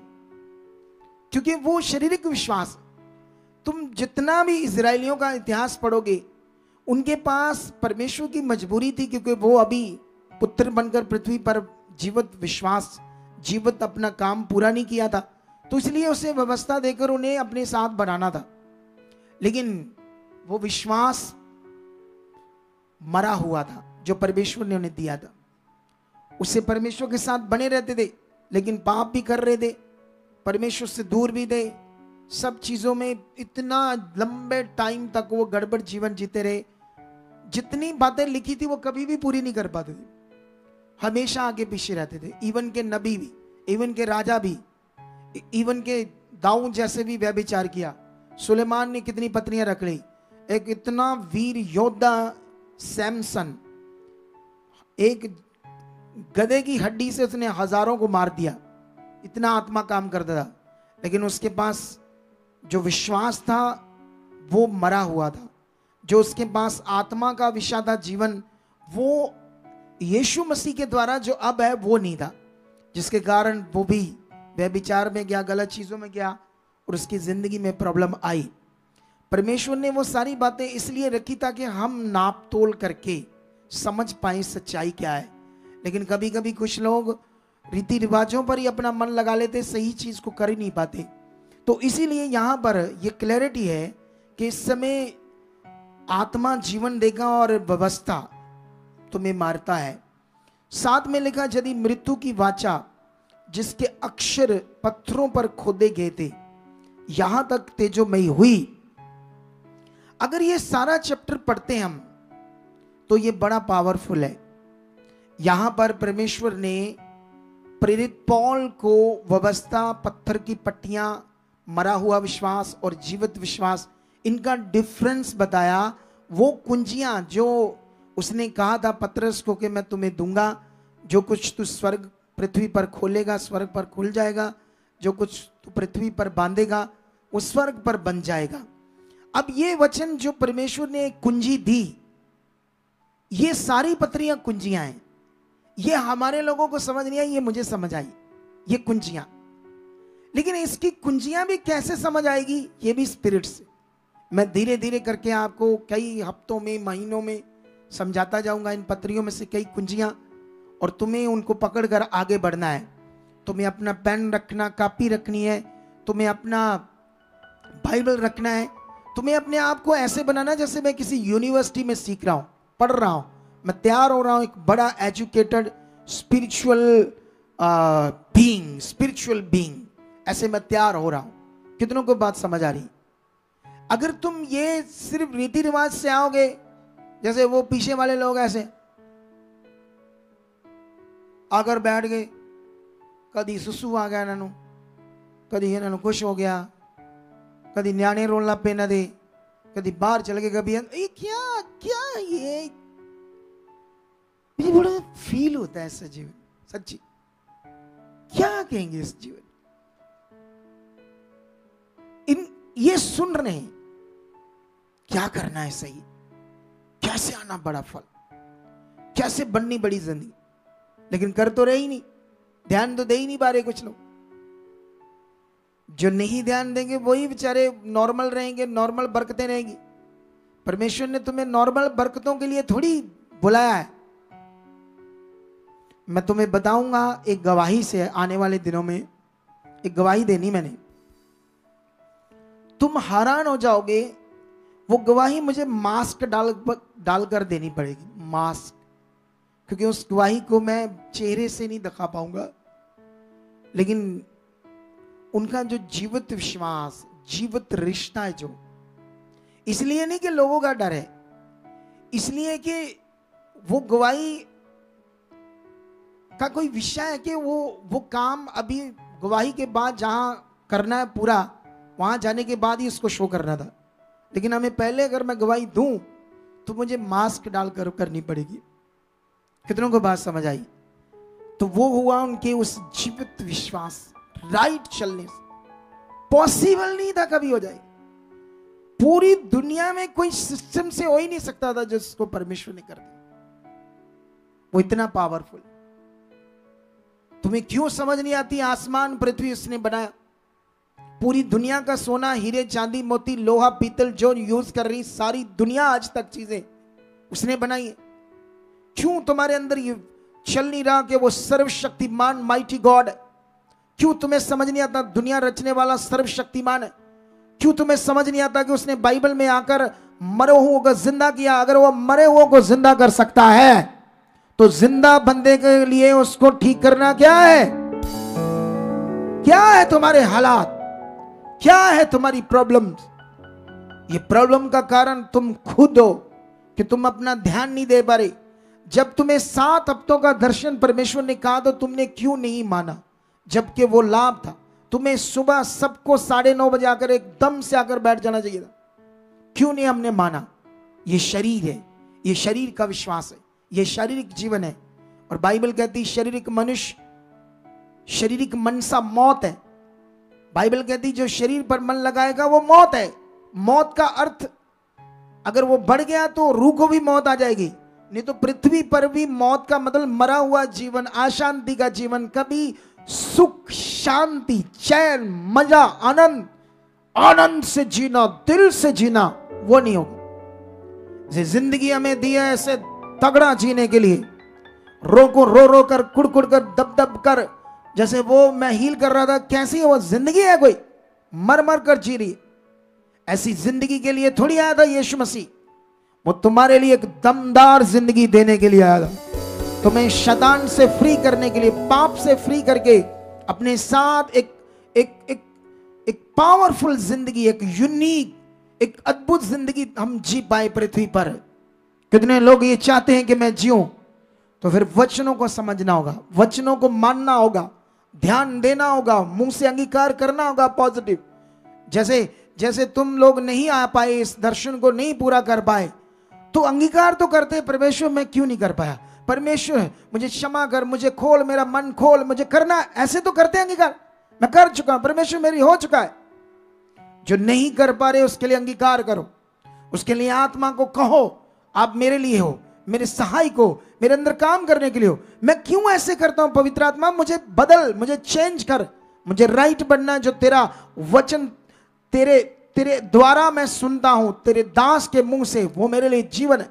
क्योंकि वो शारीरिक विश्वास। तुम जितना भी इजरायलियों का इतिहास पढ़ोगे, उनके पास परमेश्वर की मजबूरी थी, क्योंकि वो अभी पुत्र बनकर पृथ्वी पर जीवित विश्वास, जीवित अपना काम पूरा नहीं किया था, तो इसलिए उसे व्यवस्था देकर उन्हें अपने साथ बनाना था। लेकिन वो विश्वास मरा हुआ था जो परमेश्वर ने उन्हें दिया था। उससे परमेश्वर के साथ बने रहते थे, लेकिन पाप भी कर रहे थे, परमेश्वर से दूर भी थे, सब चीजों में इतना लंबे टाइम तक वो गड़बड़ जीवन जीते रहे। जितनी बातें लिखी थी वो कभी भी पूरी नहीं कर पाते थे, हमेशा आगे पीछे रहते थे। इवन के नबी भी, इवन के राजा भी, इवन के दाऊद जैसे भी व्यभिचार किया। सुलेमान ने कितनी पत्नियां रख ली। एक इतना वीर योद्धा सैमसन, एक गधे की हड्डी से उसने हजारों को मार दिया, इतना आत्मा काम करता था, लेकिन उसके पास जो विश्वास था वो मरा हुआ था। जो उसके पास आत्मा का विषय था, जीवन, वो यीशु मसीह के द्वारा जो अब है वो नहीं था, जिसके कारण वो भी व्यभिचार में गया, गलत चीजों में गया और उसकी जिंदगी में प्रॉब्लम आई। परमेश्वर ने वो सारी बातें इसलिए रखी ताकि हम नाप तोल करके समझ पाए सच्चाई क्या है। लेकिन कभी कभी कुछ लोग रीति रिवाजों पर ही अपना मन लगा लेते, सही चीज को कर ही नहीं पाते। तो इसीलिए यहां पर ये क्लैरिटी है कि इस समय आत्मा जीवन देगा और व्यवस्था तुम्हें मारता है। साथ में लिखा, यदि मृत्यु की वाचा जिसके अक्षर पत्थरों पर खोदे गए थे यहां तक तेजोमयी हुई। अगर ये सारा चैप्टर पढ़ते हम तो ये बड़ा पावरफुल है। यहां पर परमेश्वर ने प्रेरित पौल को व्यवस्था, पत्थर की पट्टियां, मरा हुआ विश्वास और जीवित विश्वास, इनका डिफरेंस बताया। वो कुंजियां जो उसने कहा था पतरस को कि मैं तुम्हें दूंगा, जो कुछ तू स्वर्ग पृथ्वी पर खोलेगा स्वर्ग पर खुल जाएगा, जो कुछ तू पृथ्वी पर बांधेगा वो स्वर्ग पर बन जाएगा। अब ये वचन जो परमेश्वर ने कुंजी दी, ये सारी पत्रियां कुंजियां हैं। ये हमारे लोगों को समझ नहीं आई, ये मुझे समझ आई, ये कुंजियां। लेकिन इसकी कुंजियां भी कैसे समझ आएगी, ये भी स्पिरिट से। मैं धीरे धीरे करके आपको कई हफ्तों में, महीनों में समझाता जाऊंगा इन पत्रियों में से कई कुंजियां, और तुम्हें उनको पकड़कर आगे बढ़ना है। तुम्हें अपना पेन रखना, कापी रखनी है, तुम्हें अपना बाइबल रखना है, तुम्हें अपने आप को ऐसे बनाना जैसे मैं किसी यूनिवर्सिटी में सीख रहा हूं, पढ़ रहा हूं, मैं तैयार हो रहा हूं एक बड़ा एजुकेटेड स्पिरिचुअल बीइंग, ऐसे मैं तैयार हो रहा हूं। कितनों को बात समझ आ रही? अगर तुम ये सिर्फ रीति रिवाज से आओगे, जैसे वो पीछे वाले लोग ऐसे आकर बैठ गए, कदी सुसु आ गया इन्हों, कदी इन्हों कुछ हो गया, कदी न्याणे रोलना पे न दे, कदी बाहर चल गए, कभी ये क्या क्या ये मुझे बड़ा फील होता है ऐसा जीवन। सच्ची क्या कहेंगे इस जीवन, इन ये सुन रहे हैं क्या करना है सही, कैसे आना बड़ा फल, कैसे बननी बड़ी जिंदगी, लेकिन कर तो रहे ही नहीं, ध्यान तो दे ही नहीं पा रहे कुछ लोग। जो नहीं ध्यान देंगे वही बेचारे नॉर्मल रहेंगे, नॉर्मल बरकतें रहेंगी। परमेश्वर ने तुम्हें नॉर्मल बरकतों के लिए थोड़ी बुलाया है। मैं तुम्हें बताऊंगा एक गवाही से, आने वाले दिनों में एक गवाही देनी मैंने, तुम हैरान हो जाओगे। वो गवाही मुझे मास्क डालकर देनी पड़ेगी, मास्क, क्योंकि उस गवाही को मैं चेहरे से नहीं दिखा पाऊंगा, लेकिन उनका जो जीवित विश्वास, जीवित रिश्ता है, जो इसलिए नहीं कि लोगों का डर है, इसलिए कि वो गवाही का कोई विषय है कि वो काम अभी गवाही के बाद जहां करना है पूरा, वहां जाने के बाद ही उसको शो करना था। लेकिन हमें पहले अगर मैं गवाही दूं तो मुझे मास्क डालकर करनी पड़ेगी। कितनों को बात समझ आई? तो वो हुआ उनके उस जीवित विश्वास, राइट चलने से। पॉसिबल नहीं था कभी हो जाए। पूरी दुनिया में कोई सिस्टम से हो ही नहीं सकता था जिसको परमेश्वर ने कर दिया। वो इतना पावरफुल। तुम्हें क्यों समझ नहीं आती? आसमान पृथ्वी उसने बनाया, पूरी दुनिया का सोना, हीरे, चांदी, मोती, लोहा, पीतल जो यूज कर रही सारी दुनिया आज तक चीजें उसने बनाई है। क्यों तुम्हारे अंदर ये चल नहीं रहा कि वो सर्वशक्तिमान माइटी गॉड है? क्यों तुम्हें समझ नहीं आता दुनिया रचने वाला सर्वशक्तिमान है? क्यों तुम्हें समझ नहीं आता कि उसने बाइबल में आकर मरे हुओं को जिंदा किया? अगर वो मरे हुओं को जिंदा कर सकता है तो जिंदा बंदे के लिए उसको ठीक करना क्या है? क्या है तुम्हारे हालात? क्या है तुम्हारी प्रॉब्लम्स? ये प्रॉब्लम का कारण तुम खुद हो कि तुम अपना ध्यान नहीं दे पा रहे। जब तुम्हें 7 हफ्तों का दर्शन परमेश्वर ने कहा तो तुमने क्यों नहीं माना? जबकि वो लाभ था। तुम्हें सुबह सबको 9:30 बजे आकर एकदम से आकर बैठ जाना चाहिए था। क्यों नहीं हमने माना? ये शरीर है, ये शरीर का विश्वास है, ये शारीरिक जीवन है। और बाइबल कहती शारीरिक मनुष्य, शारीरिक मनसा मौत है। बाइबल कहती जो शरीर पर मन लगाएगा वो मौत है। मौत का अर्थ अगर वो बढ़ गया तो रूह को भी मौत आ जाएगी। नहीं तो पृथ्वी पर भी मौत का मतलब मरा हुआ जीवन, अशांति का जीवन। कभी सुख, शांति, चैन, मजा, आनंद, आनंद से जीना, दिल से जीना, वो नहीं होगा। जिंदगी हमें दी है ऐसे तगड़ा जीने के लिए, रो को रो रो कर, कुड़ कुड़ कर, दब दब कर, जैसे वो मैं हील कर रहा था, कैसी है वो जिंदगी? है कोई मर मर कर जी रही। ऐसी जिंदगी के लिए थोड़ी आया था यीशु मसीह। वो तुम्हारे लिए एक दमदार जिंदगी देने के लिए आया था, तुम्हें शैतान से फ्री करने के लिए, पाप से फ्री करके अपने साथ एक पावरफुल जिंदगी, एक यूनिक, एक अद्भुत जिंदगी हम जी पाए पृथ्वी पर। कितने लोग ये चाहते हैं कि मैं जीऊं? तो फिर वचनों को समझना होगा, वचनों को मानना होगा, ध्यान देना होगा, मुंह से अंगीकार करना होगा पॉजिटिव। जैसे तुम लोग नहीं आ पाए, इस दर्शन को नहीं पूरा कर पाए, तो अंगीकार तो करते, परमेश्वर मैं क्यों नहीं कर पाया, परमेश्वर मुझे क्षमा कर, मुझे खोल, मेरा मन खोल, मुझे करना। ऐसे तो करते हैं अंगीकार, मैं कर चुका हूं, परमेश्वर मेरी हो चुका है। जो नहीं कर पा रहे उसके लिए अंगीकार करो, उसके लिए आत्मा को कहो आप मेरे लिए हो, मेरे सहायक हो, मेरे अंदर काम करने के लिए हो। मैं क्यों ऐसे करता हूं? पवित्र आत्मा मुझे बदल, मुझे चेंज कर, मुझे राइट बनना है। जो तेरा वचन तेरे द्वारा मैं सुनता हूं, तेरे दास के मुंह से, वो मेरे लिए जीवन है।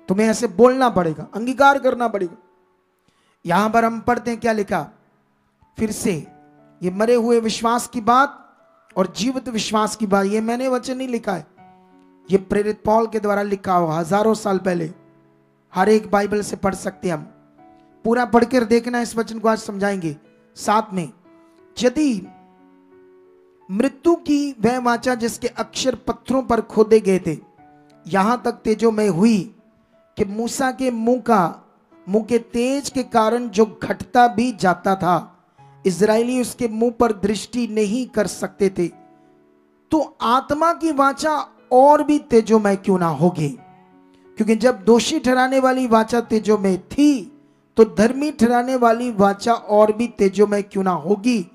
तुम्हें ऐसे बोलना पड़ेगा, अंगीकार करना पड़ेगा। यहां पर हम पढ़ते हैं क्या लिखा फिर से, ये मरे हुए विश्वास की बात और जीवित विश्वास की बात। ये मैंने वचन नहीं लिखा है, ये प्रेरित पौल के द्वारा लिखा हुआ, हजारों साल पहले। हर एक बाइबल से पढ़ सकते हैं हम, पूरा पढ़कर देखना। इस वचन को आज समझाएंगे साथ में। यदि मृत्यु की वह वाचा जिसके अक्षर पत्थरों पर खोदे गए थे, यहां तक तेजोमय हुई कि मूसा के मुंह के तेज के कारण जो घटता भी जाता था, इजरायली उसके मुंह पर दृष्टि नहीं कर सकते थे, तो आत्मा की वाचा और भी तेजोमय क्यों ना होगी? क्योंकि जब दोषी ठहराने वाली वाचा तेजोमय थी, तो धर्मी ठहराने वाली वाचा और भी तेजोमय क्यों ना होगी?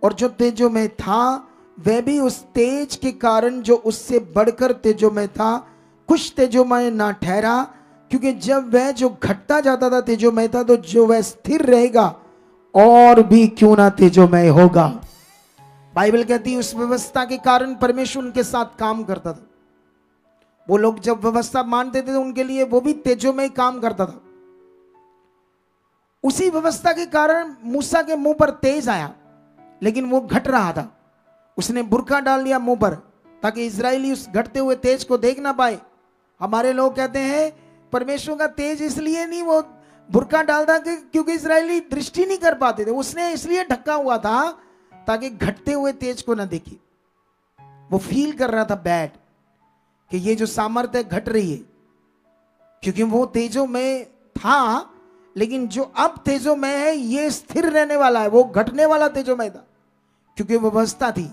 और जो तेजोमय था वह भी उस तेज के कारण जो उससे बढ़कर तेजोमय था, कुछ तेजोमय ना ठहरा। क्योंकि जब वह जो घटता जाता था तेजोमय था, तो जो वह स्थिर रहेगा और भी क्यों ना तेजोमय होगा। बाइबल कहती है उस व्यवस्था के कारण परमेश्वर उनके साथ काम करता था। वो लोग जब व्यवस्था मानते थे तो उनके लिए वो भी तेजोमय काम करता था। उसी व्यवस्था के कारण मूसा के मुंह पर तेज आया, लेकिन वो घट रहा था। उसने बुर्का डाल लिया मुंह पर ताकि इजरायली उस घटते हुए तेज को देख ना पाए। हमारे लोग कहते हैं परमेश्वर का तेज इसलिए नहीं वो बुर्का डालता क्योंकि इजरायली दृष्टि नहीं कर पाते थे, उसने इसलिए ढका हुआ था ताकि घटते हुए तेज को ना देखे। वो फील कर रहा था बैड कि ये जो सामर्थ्य घट रही है, क्योंकि वो तेजों में था, लेकिन जो अब तेजों में है ये स्थिर रहने वाला है, वो घटने वाला तेजों में था। क्योंकि व्यवस्था थी,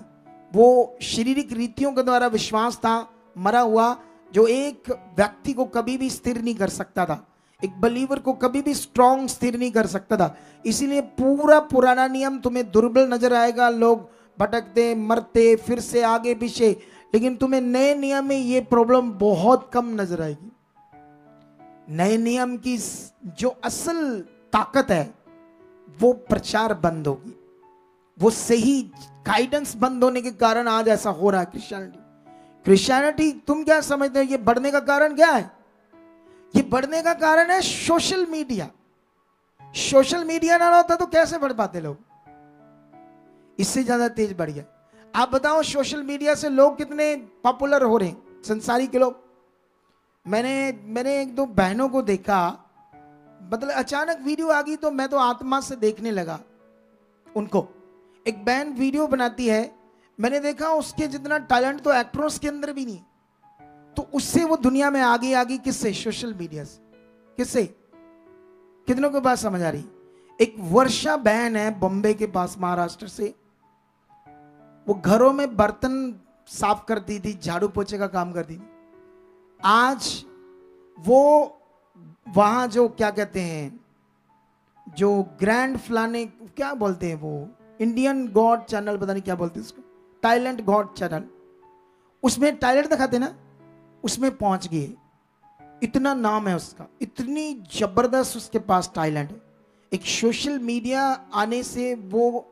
वो शारीरिक रीतियों के द्वारा विश्वास था मरा हुआ, जो एक व्यक्ति को कभी भी स्थिर नहीं कर सकता था, एक बलीवर को कभी भी स्ट्रांग स्थिर नहीं कर सकता था। इसीलिए पूरा पुराना नियम तुम्हें दुर्बल नजर आएगा, लोग भटकते मरते फिर से आगे पीछे, लेकिन तुम्हें नए नियम में ये प्रॉब्लम बहुत कम नजर आएगी। नए नियम की जो असल ताकत है वो प्रचार बंद होगी, वो सही गाइडेंस बंद होने के कारण आज ऐसा हो रहा है। क्रिश्चियनिटी तुम क्या समझते हो ये बढ़ने का कारण क्या है? ये बढ़ने का कारण है सोशल मीडिया। सोशल मीडिया ना होता तो कैसे बढ़ पाते लोग? इससे ज्यादा तेज बढ़ गया। आप बताओ सोशल मीडिया से लोग कितने पॉपुलर हो रहे हैं, संसारिक लोग। मैंने एक दो बहनों को देखा, मतलब अचानक वीडियो आ गई तो मैं तो आत्मा से देखने लगा उनको। एक बहन वीडियो बनाती है, मैंने देखा उसके जितना टैलेंट तो एक्ट्रेस के अंदर भी नहीं, तो उससे वो दुनिया में आगे आगे किससे? सोशल मीडिया से। किससे? कितनों के पास समझ आ रही? एक वर्षा बहन है बॉम्बे के पास, महाराष्ट्र से। वो घरों में बर्तन साफ करती थी, झाड़ू पोछे का काम करती थी। आज वो वहां जो क्या कहते हैं, जो ग्रैंड फ्लाने क्या बोलते हैं, वो इंडियन गॉड चैनल, पता नहीं क्या बोलते हैं उसको, टैलेंट गॉड चैनल, उसमें टैलेंट दिखाते ना, उसमें पहुंच गए। इतना नाम है उसका, इतनी जबरदस्त उसके पास टैलेंट है। एक सोशल मीडिया आने से वो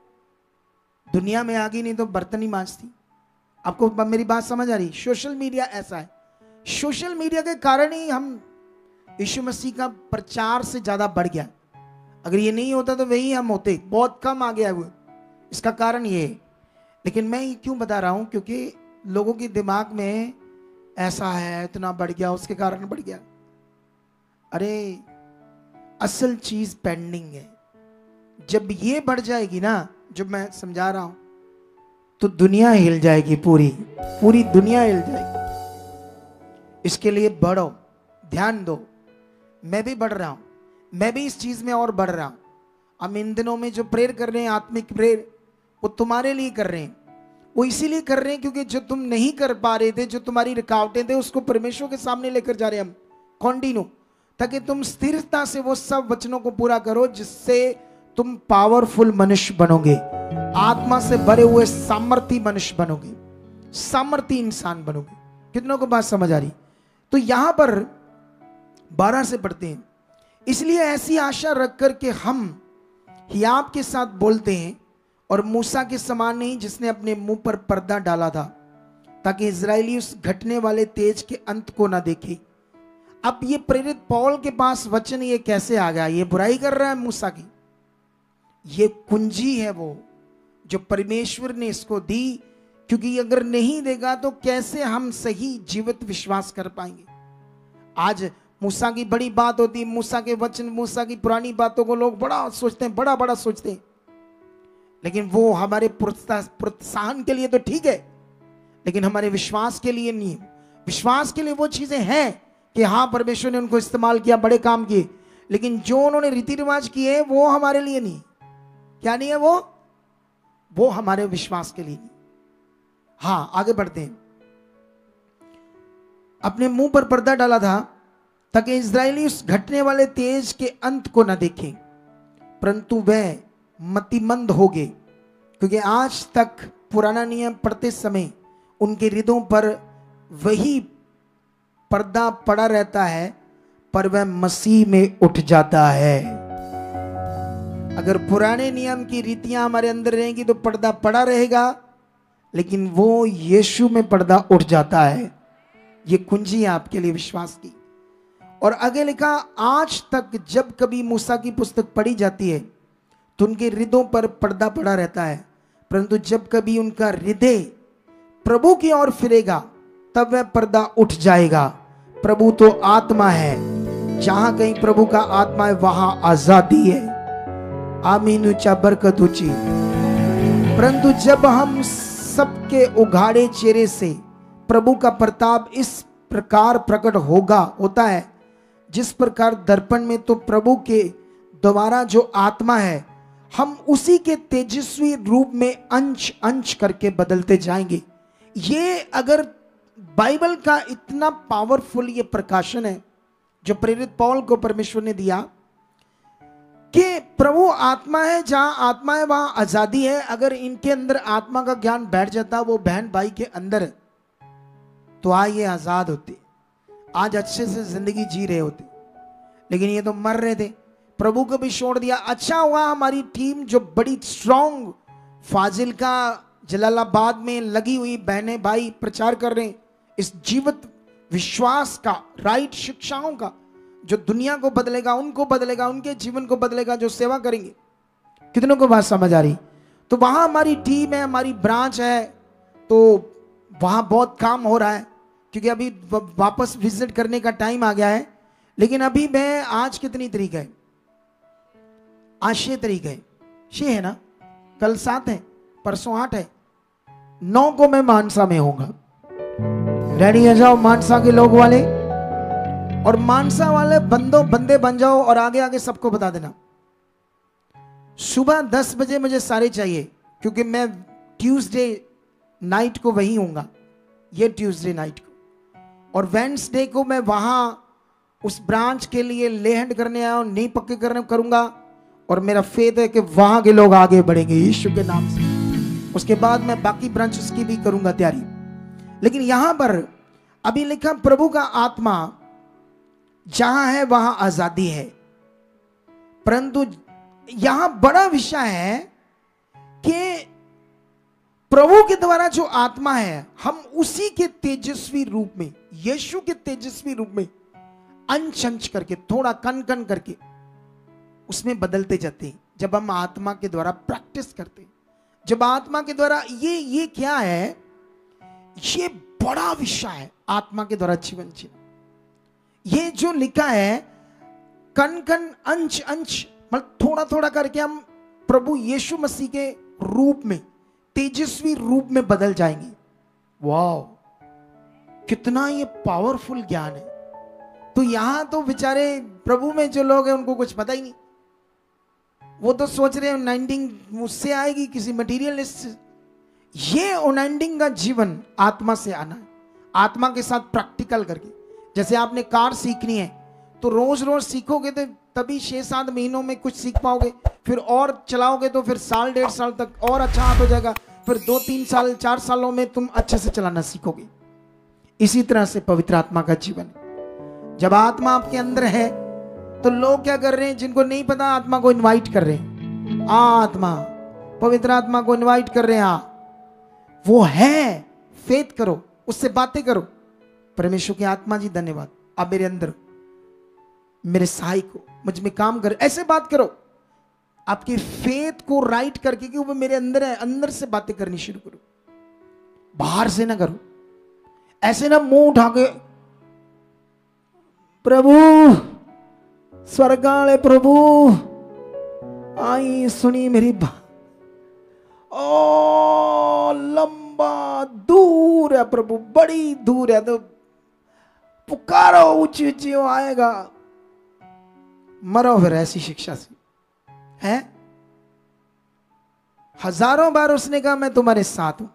दुनिया में आ गई, नहीं तो बर्तन ही मांजती। आपको मेरी बात समझ आ रही? सोशल मीडिया ऐसा है, सोशल मीडिया के कारण ही हम यीशु मसीह का प्रचार से ज्यादा बढ़ गया। अगर ये नहीं होता तो वही हम होते, बहुत कम आ गया हुआ। इसका कारण ये है। लेकिन मैं ये क्यों बता रहा हूं? क्योंकि लोगों के दिमाग में ऐसा है, इतना बढ़ गया, उसके कारण बढ़ गया। अरे असल चीज पेंडिंग है। जब ये बढ़ जाएगी ना, जो मैं समझा रहा हूं, तो दुनिया हिल जाएगी, पूरी पूरी दुनिया हिल जाएगी। इसके लिए बढ़ो, ध्यान दो। मैं भी बढ़ रहा हूं, मैं भी इस चीज में और बढ़ रहा हूं। हम इन दिनों में जो प्रेयर कर रहे हैं, आत्मिक प्रेयर, वो तुम्हारे लिए कर रहे हैं। वो इसीलिए कर रहे हैं क्योंकि जो तुम नहीं कर पा रहे थे, जो तुम्हारी रुकावटें थे, उसको परमेश्वर के सामने लेकर जा रहे हैं हम कॉन्टिन्यू, ताकि तुम स्थिरता से वो सब वचनों को पूरा करो, जिससे तुम पावरफुल मनुष्य बनोगे, आत्मा से भरे हुए सामर्थी मनुष्य बनोगे, सामर्थी इंसान बनोगे। कितनों को बात समझ आ रही? तो यहां पर 12 से पढ़ते हैं, इसलिए ऐसी आशा रखकर के हम हियाब के साथ बोलते हैं, और मूसा के समान नहीं जिसने अपने मुंह पर पर्दा डाला था, ताकि इजरायली उस घटने वाले तेज के अंत को ना देखे। अब ये प्रेरित पौल के पास वचन ये कैसे आ गया? ये बुराई कर रहा है मूसा की। ये कुंजी है वो जो परमेश्वर ने इसको दी, क्योंकि अगर नहीं देगा तो कैसे हम सही जीवित विश्वास कर पाएंगे? आज मूसा की बड़ी बात होती है, मूसा के वचन, मूसा की पुरानी बातों को लोग बड़ा सोचते हैं, बड़ा बड़ा सोचते हैं, लेकिन वो हमारे प्रोत्साहन के लिए तो ठीक है, लेकिन हमारे विश्वास के लिए नहीं है। विश्वास के लिए वो चीजें हैं कि हाँ परमेश्वर ने उनको इस्तेमाल किया, बड़े काम किए, लेकिन जो उन्होंने रीति रिवाज किए वो हमारे लिए नहीं। क्या नहीं है वो हमारे विश्वास के लिए नहीं। हाँ, आगे बढ़ते हैं। अपने मुंह पर पर्दा डाला था ताकि इजरायली उस घटने वाले तेज के अंत को न देखें, परंतु वह मतिमंद हो गए, क्योंकि आज तक पुराना नियम पढ़ते समय उनके हृदयों पर वही पर्दा पड़ा रहता है, पर वह मसीह में उठ जाता है। अगर पुराने नियम की रीतियां हमारे अंदर रहेंगी तो पर्दा पड़ा रहेगा, लेकिन वो यीशु में पर्दा उठ जाता है। ये कुंजी है आपके लिए विश्वास की। और आगे लिखा, आज तक जब कभी मूसा की पुस्तक पढ़ी जाती है तो उनके हृदयों पर पर्दा पड़ा रहता है, परंतु जब कभी उनका हृदय प्रभु की ओर फिरेगा तब वह पर्दा उठ जाएगा। प्रभु तो आत्मा है, जहां कहीं प्रभु का आत्मा है वहां आजादी है। आमीन, ऊंचा बरकत ऊंची। परंतु जब हम सबके उघाड़े चेहरे से प्रभु का प्रताप इस प्रकार प्रकट होता है, जिस प्रकार दर्पण में तो प्रभु के द्वारा जो आत्मा है, हम उसी के तेजस्वी रूप में अंश अंश करके बदलते जाएंगे। ये अगर बाइबल का इतना पावरफुल ये प्रकाशन है जो प्रेरित पौल को परमेश्वर ने दिया कि प्रभु आत्मा है, जहां आत्मा है वहां आजादी है। अगर इनके अंदर आत्मा का ज्ञान बैठ जाता वो बहन भाई के अंदर, तो आज ये आजाद होते, आज अच्छे से जिंदगी जी रहे होते। लेकिन ये तो मर रहे थे, प्रभु को भी छोड़ दिया। अच्छा हुआ हमारी टीम जो बड़ी स्ट्रांग फाजिल्का जलालाबाद में लगी हुई बहनें भाई प्रचार कर रहे हैं इस जीवित विश्वास का, राइट शिक्षाओं का, जो दुनिया को बदलेगा, उनको बदलेगा, उनके जीवन को बदलेगा, जो सेवा करेंगे। कितनों को बात समझ आ रही? तो वहां हमारी टीम है, हमारी ब्रांच है, तो वहां बहुत काम हो रहा है, क्योंकि अभी वापस विजिट करने का टाइम आ गया है। लेकिन अभी मैं आज कितनी तारीख है? आज 6 तारीख है, 6 है ना, कल 7 है, परसों 8 है, 9 को मैं मानसा में होऊंगा। रेडी हो जाओ मानसा के लोग वाले, और मानसा वाले बंदे बन जाओ और आगे आगे सबको बता देना। सुबह 10 बजे मुझे सारे चाहिए, क्योंकि मैं ट्यूसडे नाइट को वहीं होऊंगा, ये ट्यूसडे नाइट को। और वेडनेसडे को मैं वहां उस ब्रांच के लिए लेहंड करने आया हूं, नींव पक्के करूंगा। और मेरा फेथ है कि वहां के लोग आगे बढ़ेंगे यीशु के नाम से। उसके बाद मैं बाकी ब्रांचेस की भी करूंगा तैयारी। लेकिन यहां पर अभी लिखा, प्रभु का आत्मा जहां है वहां आजादी है। परंतु यहां बड़ा विषय है कि प्रभु के द्वारा जो आत्मा है, हम उसी के तेजस्वी रूप में, यीशु के तेजस्वी रूप में अंश अंश करके, थोड़ा कन कन करके उसमें बदलते जाते हैं। जब हम आत्मा के द्वारा प्रैक्टिस करते हैं, जब आत्मा के द्वारा, ये क्या है? ये बड़ा विषय है, आत्मा के द्वारा जीवन जीना। ये जो लिखा है, कन कन अंश अंश, मतलब थोड़ा थोड़ा करके हम प्रभु यीशु मसीह के रूप में, तेजस्वी रूप में बदल जाएंगे। वाह, कितना ये पावरफुल ज्ञान है। तो यहां तो बेचारे प्रभु में जो लोग हैं उनको कुछ पता ही नहीं। वो तो सोच रहे हैं अनाइंटिंग मुझसे आएगी, किसी मटेरियलिस्ट से। ये अनाइंटिंग का जीवन आत्मा से आना है, आत्मा के साथ प्रैक्टिकल करके। जैसे आपने कार सीखनी है तो रोज रोज सीखोगे तो तभी 6-7 महीनों में कुछ सीख पाओगे, फिर और चलाओगे तो फिर साल 1.5 साल तक और अच्छा हाथ हो जाएगा, फिर 2-3 साल 4 सालों में तुम अच्छे से चलाना सीखोगे। इसी तरह से पवित्र आत्मा का जीवन, जब आत्मा आपके अंदर है तो लोग क्या कर रहे हैं, जिनको नहीं पता, आत्मा को इनवाइट कर रहे हैं। आत्मा, पवित्र आत्मा को इनवाइट कर रहे हैं। वो है, फेथ करो, उससे बातें करो। परमेश्वर की आत्मा जी धन्यवाद, आप मेरे अंदर, मेरे सहाय को, मुझ में काम करो, ऐसे बात करो। आपके फेथ को राइट करके कि वो मेरे अंदर है, अंदर से बातें करनी शुरू करो, बाहर से ना करो। ऐसे ना मुंह उठा के, प्रभु स्वर्गाले प्रभु आई सुनी मेरी बात। ओ लंबा दूर है प्रभु, बड़ी दूर है, तो पुकारो ऊंची ऊंची वो आएगा। मरो फिर ऐसी शिक्षा से, है? हजारों बार उसने कहा मैं तुम्हारे साथ हूं,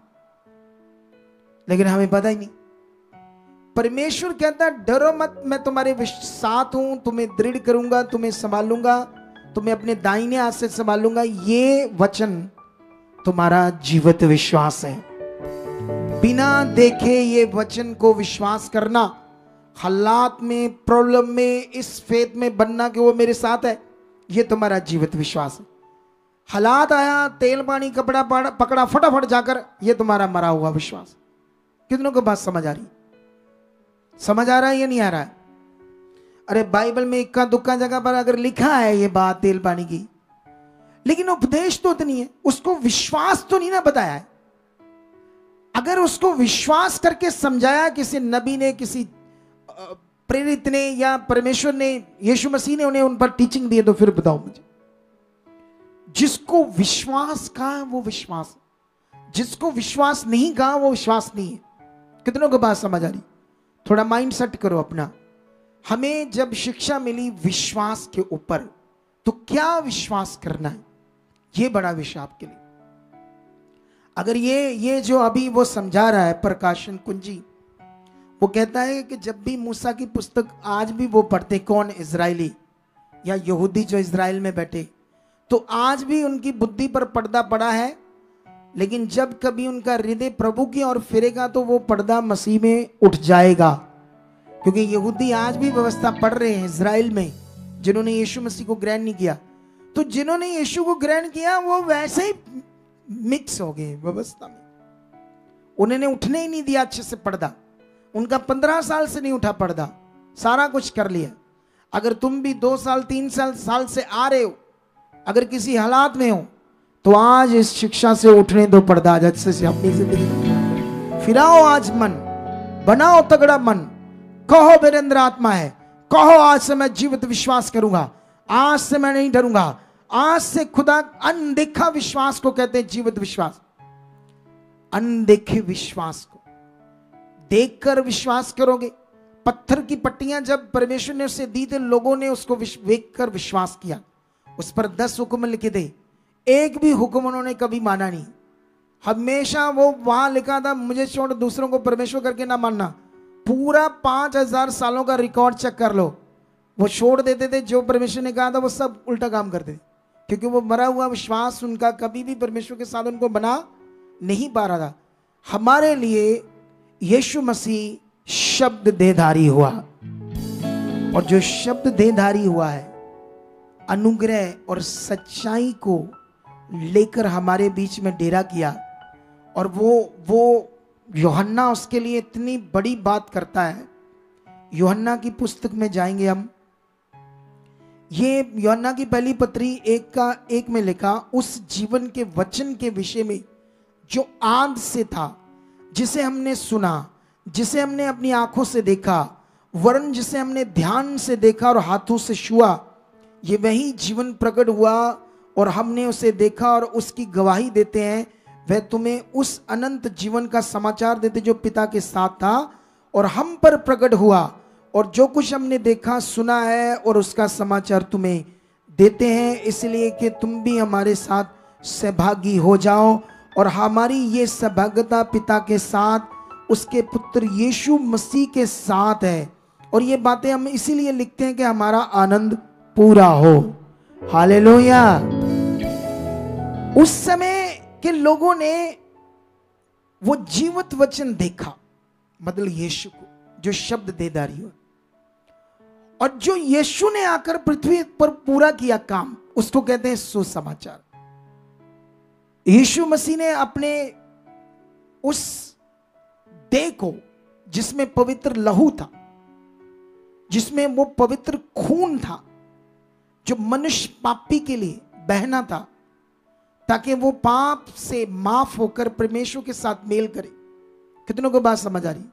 लेकिन हमें पता ही नहीं। परमेश्वर कहता है डरो मत, मैं तुम्हारे साथ हूं, तुम्हें दृढ़ करूंगा, तुम्हें संभालूंगा, तुम्हें अपने दाहिने हाथ से संभालूंगा। ये वचन तुम्हारा जीवित विश्वास है। बिना देखे ये वचन को विश्वास करना, हालात में, प्रॉब्लम में, इस फेथ में बनना कि वो मेरे साथ है, ये तुम्हारा जीवित विश्वास है। हालात आया, तेल पानी कपड़ा पकड़ा, फटाफट जाकर, ये तुम्हारा मरा हुआ विश्वास। कितनों को बात समझ आ रही? समझ आ रहा है या नहीं आ रहा है? अरे बाइबल में इक्का दुक्का जगह पर अगर लिखा है ये बात तेल पानी की, लेकिन उपदेश तो इतनी है, उसको विश्वास तो नहीं ना बताया है। अगर उसको विश्वास करके समझाया किसी नबी ने, किसी प्रेरित ने, या परमेश्वर ने, यीशु मसीह ने उन्हें उन पर टीचिंग दी, तो फिर बताओ मुझे। जिसको विश्वास का वो विश्वास, जिसको विश्वास नहीं का वो विश्वास नहीं है। कितनों को बात समझ आ रही? थोड़ा माइंड सेट करो अपना। हमें जब शिक्षा मिली विश्वास के ऊपर, तो क्या विश्वास करना है, ये बड़ा विषय आपके लिए। अगर ये जो अभी वो समझा रहा है प्रकाशन कुंजी, वो कहता है कि जब भी मूसा की पुस्तक आज भी वो पढ़ते, कौन? इजरायली या यहूदी जो इजराइल में बैठे, तो आज भी उनकी बुद्धि पर पर्दा पड़ा है, लेकिन जब कभी उनका हृदय प्रभु की ओर फिरेगा तो वो पर्दा मसीह में उठ जाएगा। क्योंकि यहूदी आज भी व्यवस्था पढ़ रहे हैं इजराइल में, जिन्होंने यीशु मसीह को ग्रहण नहीं किया। तो जिन्होंने यीशु को ग्रहण किया वो वैसे ही मिक्स हो गए व्यवस्था में, उन्होंने उठने ही नहीं दिया अच्छे से पर्दा। उनका 15 साल से नहीं उठा पर्दा, सारा कुछ कर लिया। अगर तुम भी 2 साल 3 साल से आ रहे हो, अगर किसी हालात में हो, तो आज इस शिक्षा से उठने दो पर्दा जैसे से अपनी जिंदगी। फिराओ आज मन, बनाओ तगड़ा मन, कहो मेरे अंदर आत्मा है, कहो आज से मैं जीवित विश्वास करूंगा, आज से मैं नहीं डरूंगा। आज से खुदा अनदेखा विश्वास को कहते हैं जीवित विश्वास। अनदेखे विश्वास को देखकर विश्वास करोगे। पत्थर की पट्टियां जब परमेश्वर ने उसे दी, थे लोगों ने उसको देखकर विश्वास किया। उस पर 10 हुक्म लिखे थे, एक भी हुक्म उन्होंने कभी माना नहीं। हमेशा वो वहां लिखा था, मुझे छोड़ दूसरों को परमेश्वर करके ना मानना। पूरा 5000 सालों का रिकॉर्ड चेक कर लो, वो छोड़ देते थे। जो परमेश्वर ने कहा था वो सब उल्टा काम करते थे, क्योंकि वो मरा हुआ विश्वास उनका कभी भी परमेश्वर के साथ उनको बना नहीं पा रहा था। हमारे लिए यीशु मसीह शब्द देहधारी हुआ, और जो शब्द देहधारी हुआ है, अनुग्रह और सच्चाई को लेकर हमारे बीच में डेरा किया। और वो यूहन्ना उसके लिए इतनी बड़ी बात करता है। यूहन्ना की पुस्तक में जाएंगे हम। ये यूहन्ना की पहली पत्री 1 में लिखा, उस जीवन के वचन के विषय में जो आद से था, जिसे हमने सुना, जिसे हमने अपनी आंखों से देखा, वरन जिसे हमने ध्यान से देखा और हाथों से छुआ। ये वही जीवन प्रकट हुआ और हमने उसे देखा और उसकी गवाही देते हैं। वह तुम्हें उस अनंत जीवन का समाचार देते जो पिता के साथ था और हम पर प्रकट हुआ। और जो कुछ हमने देखा सुना है और उसका समाचार तुम्हें देते हैं, इसलिए कि तुम भी हमारे साथ सहभागी हो जाओ। और हमारी ये सहभागिता पिता के साथ, उसके पुत्र यीशु मसीह के साथ है। और ये बातें हम इसीलिए लिखते हैं कि हमारा आनंद पूरा हो। हालेलुया। उस समय के लोगों ने वो जीवित वचन देखा, मतलब यीशु को, जो शब्द देदारी हुआ, और जो यीशु ने आकर पृथ्वी पर पूरा किया काम, उसको कहते हैं सुसमाचार। यीशु मसीह ने अपने उस देह को, जिसमें पवित्र लहू था, जिसमें वो पवित्र खून था, जो मनुष्य पापी के लिए बहना था, ताकि वो पाप से माफ होकर परमेश्वर के साथ मेल करे। कितनों को बात समझ आ रही?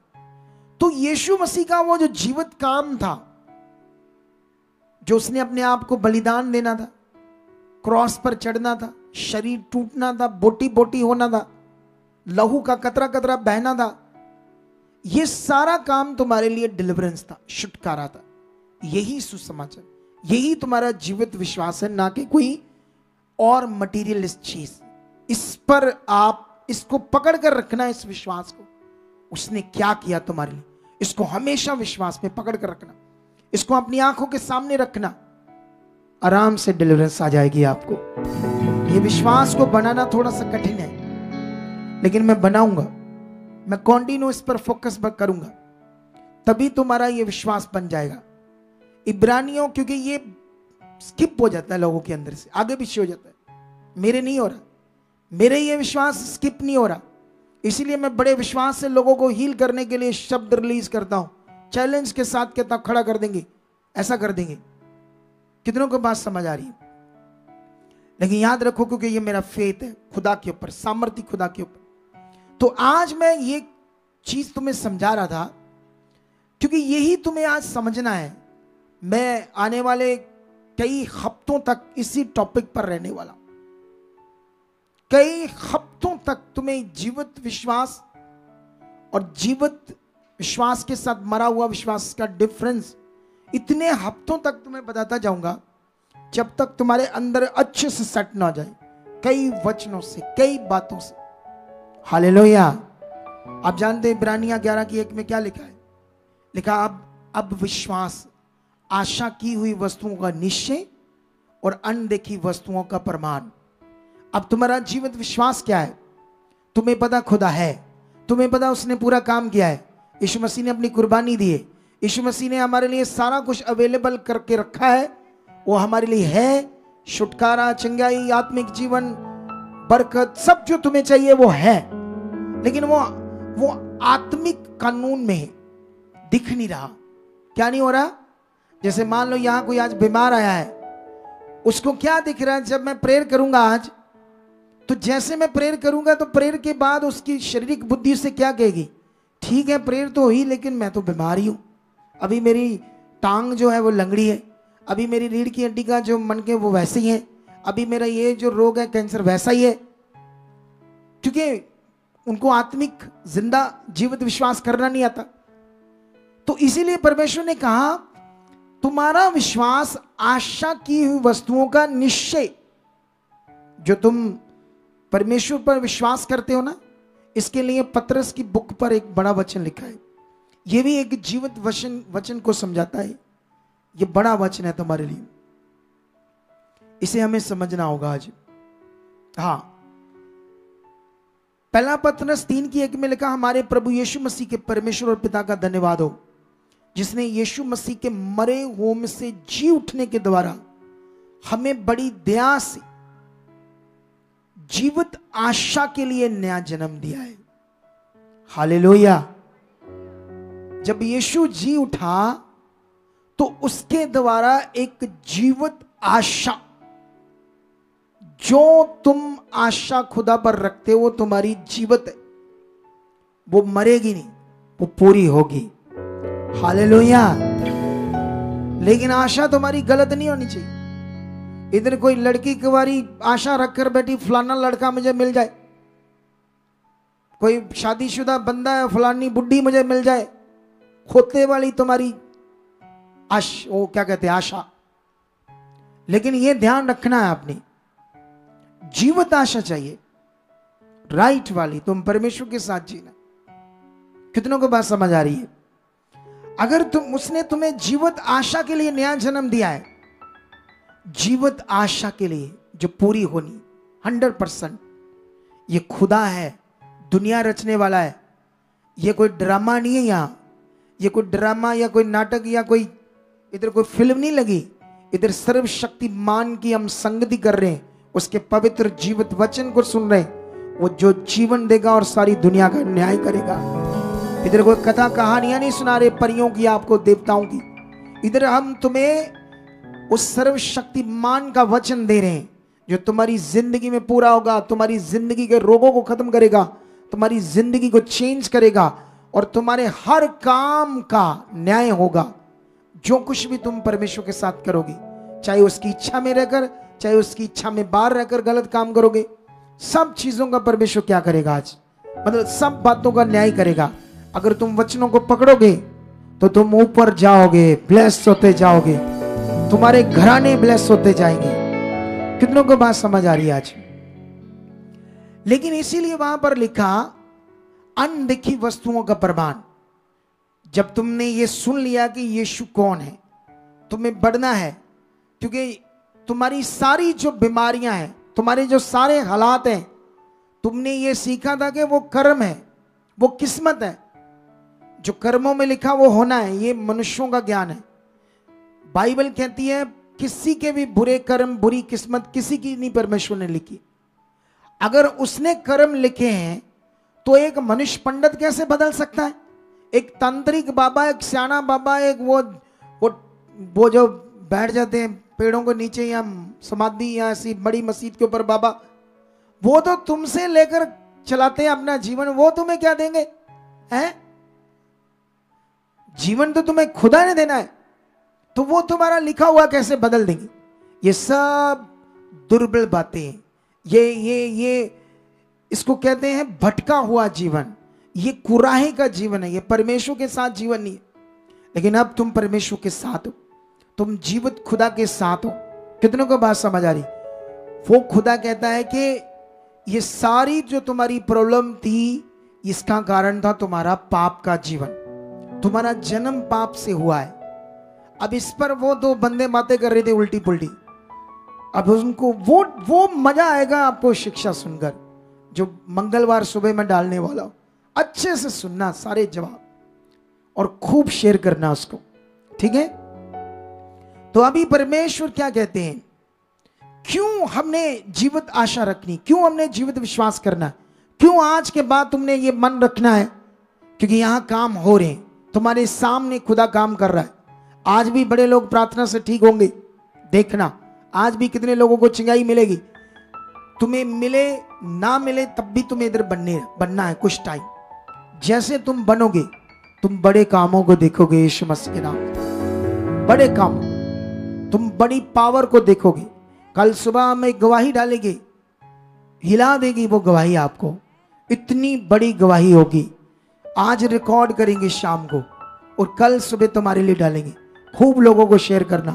तो यीशु मसीह का वो जो जीवित काम था, जो उसने अपने आप को बलिदान देना था, क्रॉस पर चढ़ना था, शरीर टूटना था, बोटी बोटी होना था, लहू का कतरा कतरा बहना था, ये सारा काम तुम्हारे लिए डिलीवरेंस था, छुटकारा था। यही सुसमाचार, यही तुम्हारा जीवित विश्वास है, ना कि कोई और मटीरियलिस्ट चीज। इस पर आप इसको पकड़ कर रखना, इस विश्वास को। उसने क्या किया तुम्हारे लिए, इसको हमेशा विश्वास में पकड़ कर रखना, इसको अपनी आंखों के सामने रखना। आराम से डिलीवरेंस आ जाएगी आपको। ये विश्वास को बनाना थोड़ा सा कठिन है, लेकिन मैं बनाऊंगा, मैं कंटिन्यू इस पर फोकस करूंगा, तभी तुम्हारा ये विश्वास बन जाएगा। इब्रानियों, क्योंकि ये स्किप हो जाता है लोगों के अंदर से, आगे पीछे हो जाता है। मेरे नहीं हो रहा, मेरे ये विश्वास स्किप नहीं हो रहा। इसीलिए मैं बड़े विश्वास से लोगों को हील करने के लिए शब्द रिलीज करता हूं, चैलेंज के साथ कहता खड़ा कर देंगे, ऐसा कर देंगे। कितनों को बात समझ आ रही है? लेकिन याद रखो, क्योंकि ये मेरा फेथ है खुदा के ऊपर, सामर्थ्य खुदा के ऊपर। तो आज मैं ये चीज तुम्हें समझा रहा था, क्योंकि यही तुम्हें आज समझना है। मैं आने वाले कई हफ्तों तक इसी टॉपिक पर रहने वाला, कई हफ्तों तक तुम्हें जीवित विश्वास और जीवित विश्वास के साथ मरा हुआ विश्वास का डिफरेंस इतने हफ्तों तक तुम्हें बताता जाऊंगा, जब तक तुम्हारे अंदर अच्छे से सेट ना हो जाए, कई वचनों से, कई बातों से। हालेलुया। आप जानते हैं इब्रानियां 11:1 में क्या लिखा है? लिखा अब विश्वास आशा की हुई वस्तुओं का निश्चय और अनदेखी वस्तुओं का प्रमाण। अब तुम्हारा जीवित विश्वास क्या है? तुम्हें पता खुदा है, तुम्हें पता उसने पूरा काम किया है, यीशु मसीह ने अपनी कुर्बानी दी है, यीशु मसीह ने हमारे लिए सारा कुछ अवेलेबल करके रखा है। वो हमारे लिए है, छुटकारा, चंगाई, आत्मिक जीवन, बरकत, सब जो तुम्हें चाहिए वो है। लेकिन वो आत्मिक कानून में दिख नहीं रहा। क्या नहीं हो रहा? जैसे मान लो यहां कोई आज बीमार आया है, उसको क्या दिख रहा है? जब मैं प्रेयर करूंगा आज, तो जैसे मैं प्रेयर करूंगा तो प्रेयर के बाद उसकी शारीरिक बुद्धि से क्या कहेगी? ठीक है प्रेयर तो हुई, लेकिन मैं तो बीमार ही हूं, अभी मेरी टांग जो है वो लंगड़ी है, अभी मेरी रीढ़ की हड्डी का जो मनके वो वैसे ही है, अभी मेरा ये जो रोग है कैंसर वैसा ही है। क्योंकि उनको आत्मिक जिंदा जीवित विश्वास करना नहीं आता। तो इसीलिए परमेश्वर ने कहा तुम्हारा विश्वास आशा की हुई वस्तुओं का निश्चय। जो तुम परमेश्वर पर विश्वास करते हो ना, इसके लिए पतरस की बुक पर एक बड़ा वचन लिखा है। यह भी एक जीवित वचन को समझाता है। यह बड़ा वचन है तुम्हारे लिए, इसे हमें समझना होगा आज। हाँ, पहला पतरस 3:1 में लिखा, हमारे प्रभु यीशु मसीह के परमेश्वर और पिता का धन्यवाद हो, जिसने यीशु मसीह के मरे हुओं में से जी उठने के द्वारा हमें बड़ी दया से जीवित आशा के लिए नया जन्म दिया है। हालेलुया। जब यीशु जी उठा तो उसके द्वारा एक जीवित आशा, जो तुम आशा खुदा पर रखते हो तुम्हारी जीवित है, वो मरेगी नहीं, वो पूरी होगी। हालेलुया। लेकिन आशा तुम्हारी गलत नहीं होनी चाहिए। इधर कोई लड़की कुंवारी आशा रखकर बैठी, फलाना लड़का मुझे मिल जाए, कोई शादीशुदा बंदा है, फलानी बुढ़ी मुझे मिल जाए, खोते वाली तुम्हारी वो क्या कहते हैं, आशा। लेकिन ये ध्यान रखना है, अपनी जीवित आशा चाहिए, राइट वाली, तुम परमेश्वर के साथ जीना। कितनों को बात समझ आ रही है? अगर उसने तुम्हें जीवित आशा के लिए नया जन्म दिया है, जीवित आशा के लिए जो पूरी होनी 100%, ये खुदा है, दुनिया रचने वाला है। ये कोई ड्रामा नहीं है यहां, ये कोई ड्रामा या कोई नाटक या कोई इधर कोई फिल्म नहीं लगी। इधर सर्वशक्तिमान की हम संगति कर रहे हैं, उसके पवित्र जीवित वचन को सुन रहे हैं। वो जो जीवन देगा और सारी दुनिया का न्याय करेगा। इधर कोई कथा कहानियां नहीं सुना रहे परियों की, आपको देवताओं की। इधर हम तुम्हें उस सर्वशक्तिमान का वचन दे रहे हैं, जो तुम्हारी जिंदगी में पूरा होगा, तुम्हारी जिंदगी के रोगों को खत्म करेगा, तुम्हारी जिंदगी को चेंज करेगा और तुम्हारे हर काम का न्याय होगा। जो कुछ भी तुम परमेश्वर के साथ करोगे, चाहे उसकी इच्छा में रहकर, चाहे उसकी इच्छा में बाहर रहकर गलत काम करोगे, सब चीजों का परमेश्वर क्या करेगा आज? मतलब सब बातों का न्याय करेगा। अगर तुम वचनों को पकड़ोगे तो तुम ऊपर जाओगे, ब्लेस होते जाओगे, तुम्हारे घराने ब्लेस होते जाएंगे। कितनों को बात समझ आ रही है आज? लेकिन इसीलिए वहां पर लिखा अनदेखी वस्तुओं का प्रमाण। जब तुमने ये सुन लिया कि यीशु कौन है, तुम्हें बढ़ना है, क्योंकि तुम्हारी सारी जो बीमारियां हैं, तुम्हारे जो सारे हालात हैं, तुमने ये सीखा था कि वो कर्म है, वो किस्मत है। जो कर्मों में लिखा वो होना है, ये मनुष्यों का ज्ञान है। बाइबल कहती है किसी के भी बुरे कर्म, बुरी किस्मत किसी की नहीं परमेश्वर ने लिखी। अगर उसने कर्म लिखे हैं तो एक मनुष्य पंडित कैसे बदल सकता है? एक तांत्रिक बाबा, एक सियाना बाबा, एक वो जो बैठ जाते हैं पेड़ों के नीचे या समाधि या ऐसी बड़ी मस्जिद के ऊपर बाबा, वो तो तुमसे लेकर चलाते हैं अपना जीवन, वो तुम्हें क्या देंगे? हैं? जीवन तो तुम्हें खुदा ने देना है, तो वो तुम्हारा लिखा हुआ कैसे बदल देंगे? ये सब दुर्बल बातें हैं। ये इसको कहते हैं भटका हुआ जीवन। ये कुराहे का जीवन है, ये परमेश्वर के साथ जीवन नहीं है। लेकिन अब तुम परमेश्वर के साथ हो, तुम जीवित खुदा के साथ हो। कितनों को बात समझ आ रही? वो खुदा कहता है कि ये सारी जो तुम्हारी प्रॉब्लम थी, इसका कारण था तुम्हारा पाप का जीवन। तुम्हारा जन्म पाप से हुआ है। अब इस पर वो दो बंदे बातें कर रहे थे उल्टी पुल्टी। अब उनको वो मजा आएगा आपको शिक्षा सुनकर, जो मंगलवार सुबह में डालने वाला हूं। अच्छे से सुनना सारे जवाब और खूब शेयर करना उसको, ठीक है? तो अभी परमेश्वर क्या कहते हैं? क्यों हमने जीवित आशा रखनी? क्यों हमने जीवित विश्वास करना? क्यों आज के बाद तुमने ये मन रखना है? क्योंकि यहां काम हो रहे हैं, तुम्हारे सामने खुदा काम कर रहा है। आज भी बड़े लोग प्रार्थना से ठीक होंगे, देखना। आज भी कितने लोगों को चिंगाई मिलेगी। तुम्हें मिले ना मिले तब भी तुम्हें इधर बनना है कुछ टाइम। जैसे तुम बनोगे, तुम बड़े कामों को देखोगे यीशु मसीह के नाम में। बड़े काम, तुम बड़ी पावर को देखोगे। कल सुबह में गवाही डालेंगे, हिला देगी वो गवाही आपको। इतनी बड़ी गवाही होगी। आज रिकॉर्ड करेंगे शाम को और कल सुबह तुम्हारे लिए डालेंगे। खूब लोगों को शेयर करना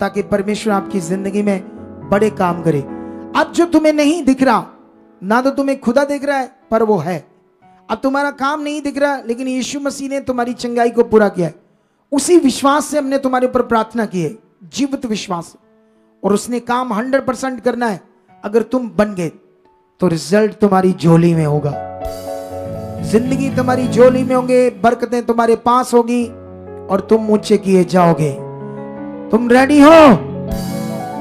ताकि परमेश्वर आपकी जिंदगी में बड़े काम करे। अब जो तुम्हें नहीं दिख रहा, ना तो तुम्हें खुदा दिख रहा है पर वो है। अब तुम्हारा काम नहीं दिख रहा, लेकिन यीशु मसीह ने तुम्हारी चंगाई को पूरा किया है। उसी विश्वास से हमने तुम्हारे ऊपर प्रार्थना की है, जीवित विश्वास। और उसने काम 100% करना है। अगर तुम बन गए तो रिजल्ट तुम्हारी झोली में होगा। जिंदगी तुम्हारी झोली में होंगे, बरकतें तुम्हारे पास होगी और तुम ऊंचे किए जाओगे। तुम रेडी हो?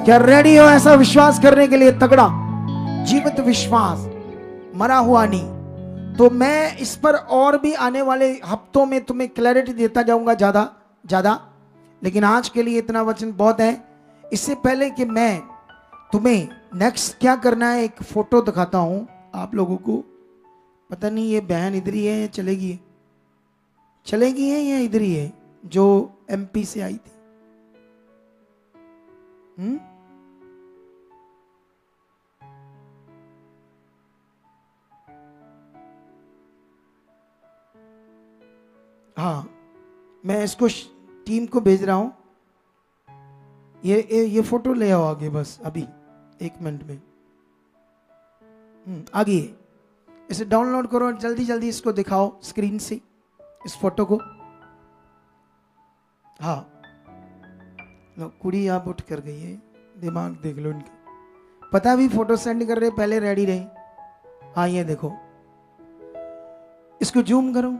क्या रेडी हो ऐसा विश्वास करने के लिए? तगड़ा जीवित विश्वास, मरा हुआ नहीं। तो मैं इस पर और भी आने वाले हफ्तों में तुम्हें क्लैरिटी देता जाऊंगा ज्यादा। लेकिन आज के लिए इतना वचन बहुत है। इससे पहले कि मैं तुम्हें नेक्स्ट क्या करना है, एक फोटो दिखाता हूं आप लोगों को। पता नहीं ये बहन इधर ही है या चलेगी है या इधर ही है, जो MP से आई थी। हाँ, मैं इसको टीम को भेज रहा हूं। ये फोटो ले आओ आगे, बस अभी 1 मिनट में। आगे इसे डाउनलोड करो और जल्दी जल्दी इसको दिखाओ स्क्रीन से, इस फोटो को। हाँ, लो कुड़ी आप उठ कर गई है, दिमाग देख लो इनका। पता भी फोटो सेंड कर रहे, पहले रेडी रहे। हाँ ये देखो, इसको जूम करो।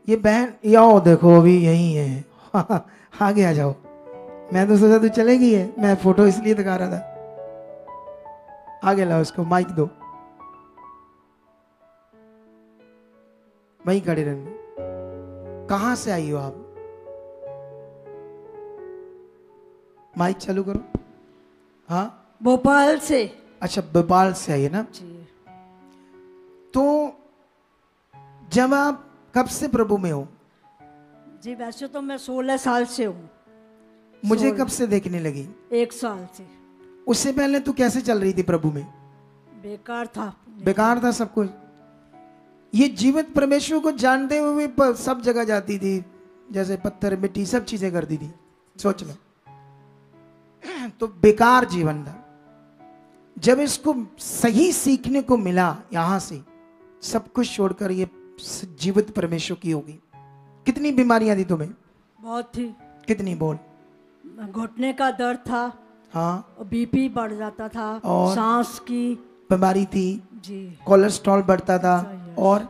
ये बहन आओ देखो, अभी यही है। आगे आ जाओ। मैं तो सोचा तू चलेगी है, मैं फोटो इसलिए दिखा रहा था। आगे लाओ इसको, माइक दो। वहीं खड़े रहने। कहां से आई हो आप? माइक चालू करो। हाँ, भोपाल से। अच्छा, भोपाल से आई है ना जी। तो जब आप कब से प्रभु में हो? जी वैसे तो मैं 16 साल से हूँ। मुझे कब से देखने लगी? 1 साल से। उससे पहले तू कैसे चल रही थी प्रभु में? बेकार था। बेकार था सब कुछ। ये जीवित परमेश्वर को जानते हुए सब जगह जाती थी, जैसे पत्थर मिट्टी सब चीजें करती थी। सोच लो, तो बेकार जीवन था। जब इसको सही सीखने को मिला, यहां से सब कुछ छोड़कर ये जीवित परमेश्वर की होगी। कितनी बीमारियां थी तुम्हें? बहुत थी। कितनी बोल? घुटने का दर्द था। हाँ, और BP बढ़ जाता था, और सांस की बीमारी थी जी, कोलेस्ट्रॉल बढ़ता था, और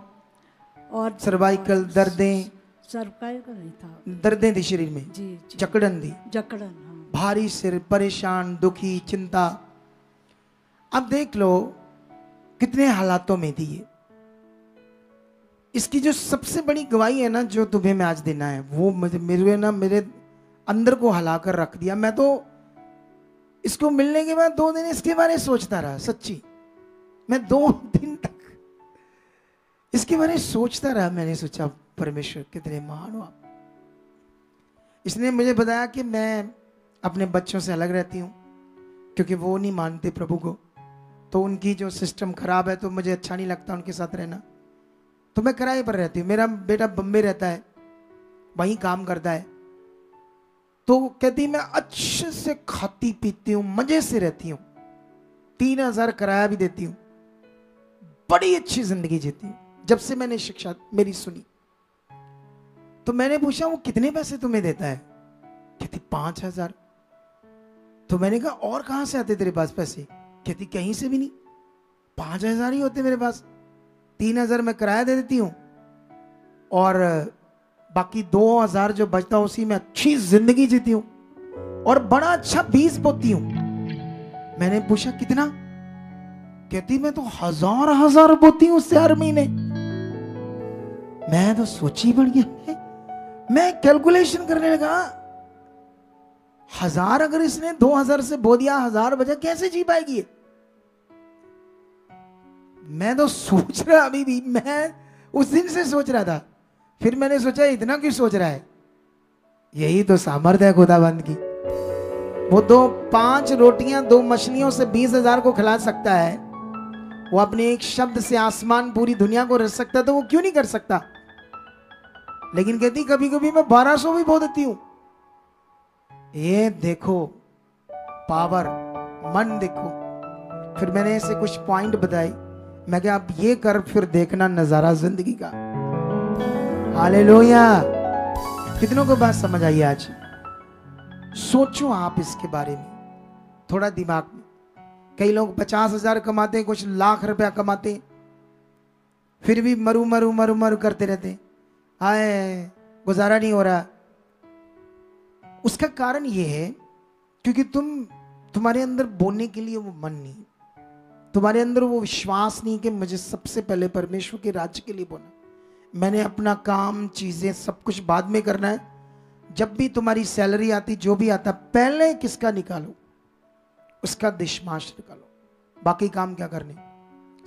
सर्वाइकल दर्दें। सर्वाइकल नहीं था, दर्दें थी शरीर में जी, जी। जकड़न थी। जकड़न, हाँ। भारी सिर, परेशान, दुखी, चिंता। अब देख लो कितने हालातों में थी ये। इसकी जो सबसे बड़ी गवाही है ना, जो तुम्हें मैं आज देना है, वो मेरे अंदर को हिलाकर रख दिया। मैं तो इसको मिलने के बाद 2 दिन इसके बारे में सोचता रहा, सच्ची। मैं 2 दिन तक इसके बारे में सोचता रहा। मैंने सोचा परमेश्वर कितने महान हो आप। इसने मुझे बताया कि मैं अपने बच्चों से अलग रहती हूँ क्योंकि वो नहीं मानते प्रभु को, तो उनकी जो सिस्टम खराब है, तो मुझे अच्छा नहीं लगता उनके साथ रहना, तो मैं किराए पर रहती हूँ। मेरा बेटा बम्बे रहता है, वहीं काम करता है। तो कहती मैं अच्छे से खाती पीती हूँ, मजे से रहती हूँ, 3000 किराया भी देती हूँ, बड़ी अच्छी जिंदगी जीती हूँ। जब से मैंने शिक्षा मेरी सुनी, तो मैंने पूछा वो कितने पैसे तुम्हें देता है? कहती 5000। तो मैंने कहा और कहां से आते तेरे पास पैसे? कहती कहीं से भी नहीं, 5000 ही होते मेरे पास। 3000 मैं किराया दे देती हूँ और बाकी 2000 जो बचता उसी में अच्छी जिंदगी जीती हूँ और बड़ा अच्छा बीज बोती हूँ। मैंने पूछा कितना? कहती मैं तो 1000 बोती हूँ उससे हर महीने। मैं तो सोची पड़ गया, मैं कैलकुलेशन करने लगा, 1000 अगर इसने 2000 से बो दिया, 1000 बचा, कैसे जी पाएगी? मैं तो सोच रहा, अभी भी मैं उस दिन से सोच रहा था। फिर मैंने सोचा इतना क्यों सोच रहा है, यही तो सामर्थ्य है खुदाबंद की। वो 5 रोटियां 2 मछलियों से 20,000 को खिला सकता है, वो अपने एक शब्द से आसमान पूरी दुनिया को रच सकता है, तो वो क्यों नहीं कर सकता? लेकिन कहती कभी कभी मैं 1200 भी बो देती हूं। ये देखो पावर, मन देखो। फिर मैंने ऐसे कुछ पॉइंट बताए, मैं क्या आप ये कर, फिर देखना नजारा जिंदगी का। हालेलुया। कितनों को बात समझ आई आज? सोचो आप इसके बारे में थोड़ा दिमाग में। कई लोग 50,000 कमाते हैं, कुछ लाख रुपया कमाते हैं, फिर भी मरू मरू मरू मरू करते रहते हैं, हाय गुजारा नहीं हो रहा। उसका कारण यह है क्योंकि तुम्हारे अंदर बोलने के लिए वो मन नहीं, तुम्हारे अंदर वो विश्वास नहीं कि मुझे सबसे पहले परमेश्वर के राज्य के लिए बोलना, मैंने अपना काम, चीजें सब कुछ बाद में करना है। जब भी तुम्हारी सैलरी आती, जो भी आता, पहले किसका निकालो? उसका दिशमाश निकालो, बाकी काम क्या करने,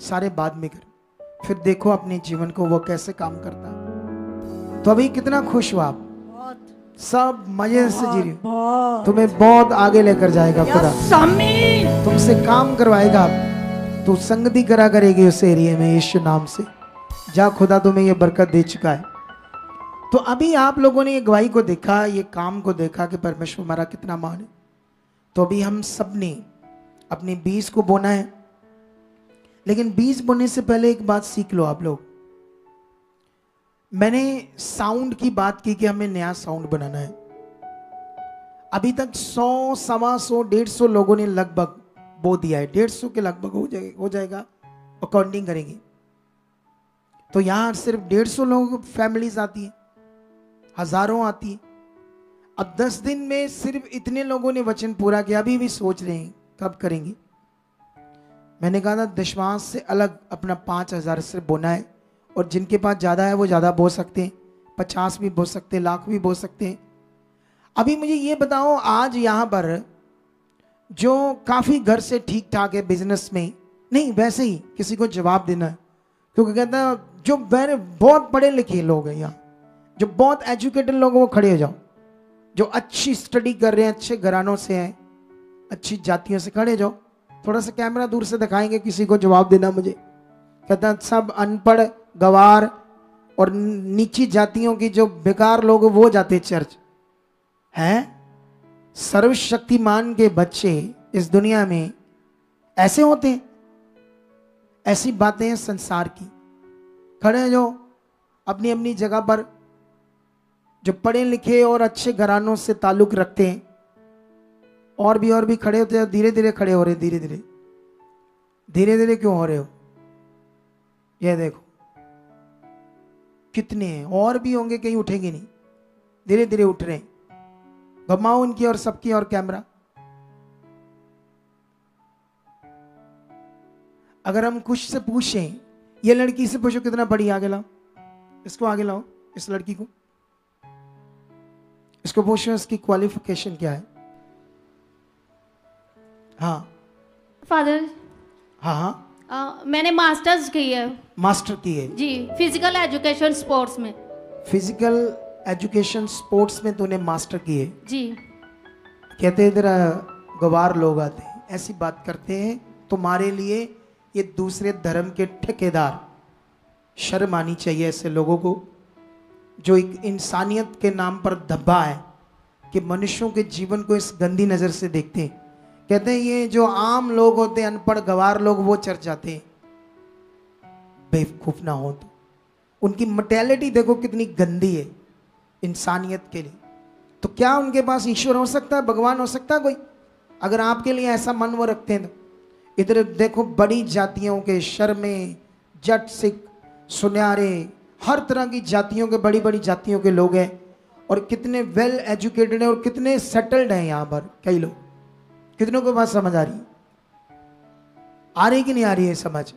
सारे बाद में करो। फिर देखो अपने जीवन को वो कैसे काम करता है। तो अभी कितना खुश हो आप? सब मजे से जी रही हो। तुम्हें बहुत आगे लेकर जाएगा खुदा, तुमसे काम करवाएगा, तू संगति करा करेगी उस एरिया में यीशु नाम से। जा, खुदा तुम्हें ये बरकत दे चुका है। तो अभी आप लोगों ने ये गवाही को देखा, ये काम को देखा कि परमेश्वर हमारा कितना महान है। तो अभी हम सब ने अपने बीज को बोना है, लेकिन बीज बोने से पहले एक बात सीख लो आप लोग। मैंने साउंड की बात की कि हमें नया साउंड बनाना है। अभी तक 100, 125, 150 लोगों ने लगभग बो दिया है, 150 के लगभग हो जाएगा और काउंटिंग करेंगे। तो यहां सिर्फ 150 लोग फैमिलीज आती है, हजारों आती है। अब 10 दिन में सिर्फ इतने लोगों ने वचन पूरा किया, अभी भी सोच रहे हैं कब करेंगे। मैंने कहा था दशमांश से अलग अपना 5000 से बोना है, और जिनके पास ज्यादा है वो ज्यादा बो सकते हैं, 50 भी बो सकते हैं, लाख भी बो सकते हैं। अभी मुझे ये बताओ, आज यहां पर जो काफी घर से ठीक ठाक है, बिजनेस में नहीं, वैसे ही किसी को जवाब देना है, क्योंकि कहता है जो बहुत पढ़े लिखे लोग हैं यहाँ, जो बहुत एजुकेटेड लोग हैं, वो खड़े हो जाओ। जो अच्छी स्टडी कर रहे हैं, अच्छे घरानों से हैं, अच्छी जातियों से, खड़े जाओ। थोड़ा सा कैमरा दूर से दिखाएंगे, किसी को जवाब देना मुझे। कहता सब अनपढ़, गवार और नीची जातियों की जो बेकार लोग वो जाते चर्च हैं। सर्वशक्तिमान के बच्चे इस दुनिया में ऐसे होते हैं, ऐसी बातें हैं संसार की। खड़े जो अपनी अपनी जगह पर, जो पढ़े लिखे और अच्छे घरानों से ताल्लुक रखते हैं, और भी खड़े होते हैं। धीरे धीरे खड़े हो रहे, धीरे धीरे क्यों हो रहे हो? ये देखो कितने हैं, और भी होंगे, कहीं उठेंगे नहीं, धीरे धीरे उठ रहे हैं। घुमाओ उनकी और सबकी और कैमरा। अगर हम कुछ से पूछें, ये लड़की से पूछो कितना बड़ी, आगे लाओ, इसको आगे लाओ, इस लड़की को, इसको पूछो इसकी क्वालिफिकेशन क्या है। हाँ फादर, हाँ हाँ, मैंने मास्टर्स की है मास्टर की है जी, फिजिकल एजुकेशन स्पोर्ट्स में। फिजिकल एजुकेशन स्पोर्ट्स में तूने मास्टर की है जी। कहते हैं इधर गवार लोग आते हैं, ऐसी बात करते हैं, तुम्हारे लिए ये दूसरे धर्म के ठेकेदार। शर्म आनी चाहिए ऐसे लोगों को जो एक इंसानियत के नाम पर धब्बा है कि मनुष्यों के जीवन को इस गंदी नज़र से देखते हैं। कहते हैं ये जो आम लोग होते हैं, अनपढ़ गवार लोग, वो चर्च जाते हैं। बेवकूफ ना हो तो उनकी मेंटालिटी देखो कितनी गंदी है इंसानियत के लिए। तो क्या उनके पास ईश्वर हो सकता है, भगवान हो सकता है कोई? अगर आपके लिए ऐसा मन वो रखते हैं तो इधर देखो बड़ी जातियों के, शर्मे, जट, सिख, सुन्यारे, हर तरह की जातियों के, बड़ी बड़ी जातियों के लोग हैं और कितने वेल एजुकेटेड हैं और कितने सेटल्ड हैं यहाँ पर कई लोग। कितनों को बात समझ आ रही कि नहीं आ रही है समझ?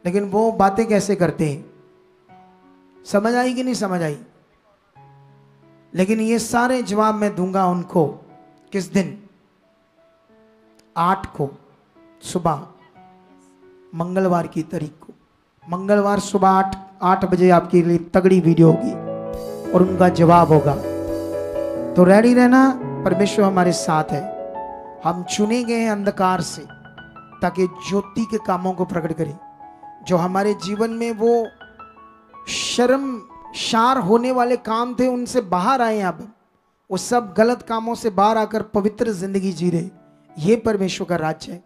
लेकिन वो बातें कैसे करते हैं, समझ आई कि नहीं समझ आई? लेकिन ये सारे जवाब मैं दूंगा उनको किस दिन? 8 को सुबह, मंगलवार की तारीख को, मंगलवार सुबह 8 बजे आपके लिए तगड़ी वीडियो होगी और उनका जवाब होगा। तो रेडी रहना, परमेश्वर हमारे साथ है। हम चुने गए हैं अंधकार से ताकि ज्योति के कामों को प्रकट करें। जो हमारे जीवन में वो शर्मशार होने वाले काम थे उनसे बाहर आए, अब वो सब गलत कामों से बाहर आकर पवित्र जिंदगी जी रहे। ये परमेश्वर का राज्य है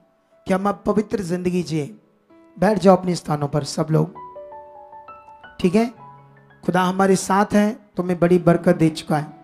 कि हम अब पवित्र जिंदगी जिए। बैठ जाओ अपने स्थानों पर सब लोग, ठीक है? खुदा हमारे साथ है, तुम्हें बड़ी बरकत दे चुका है।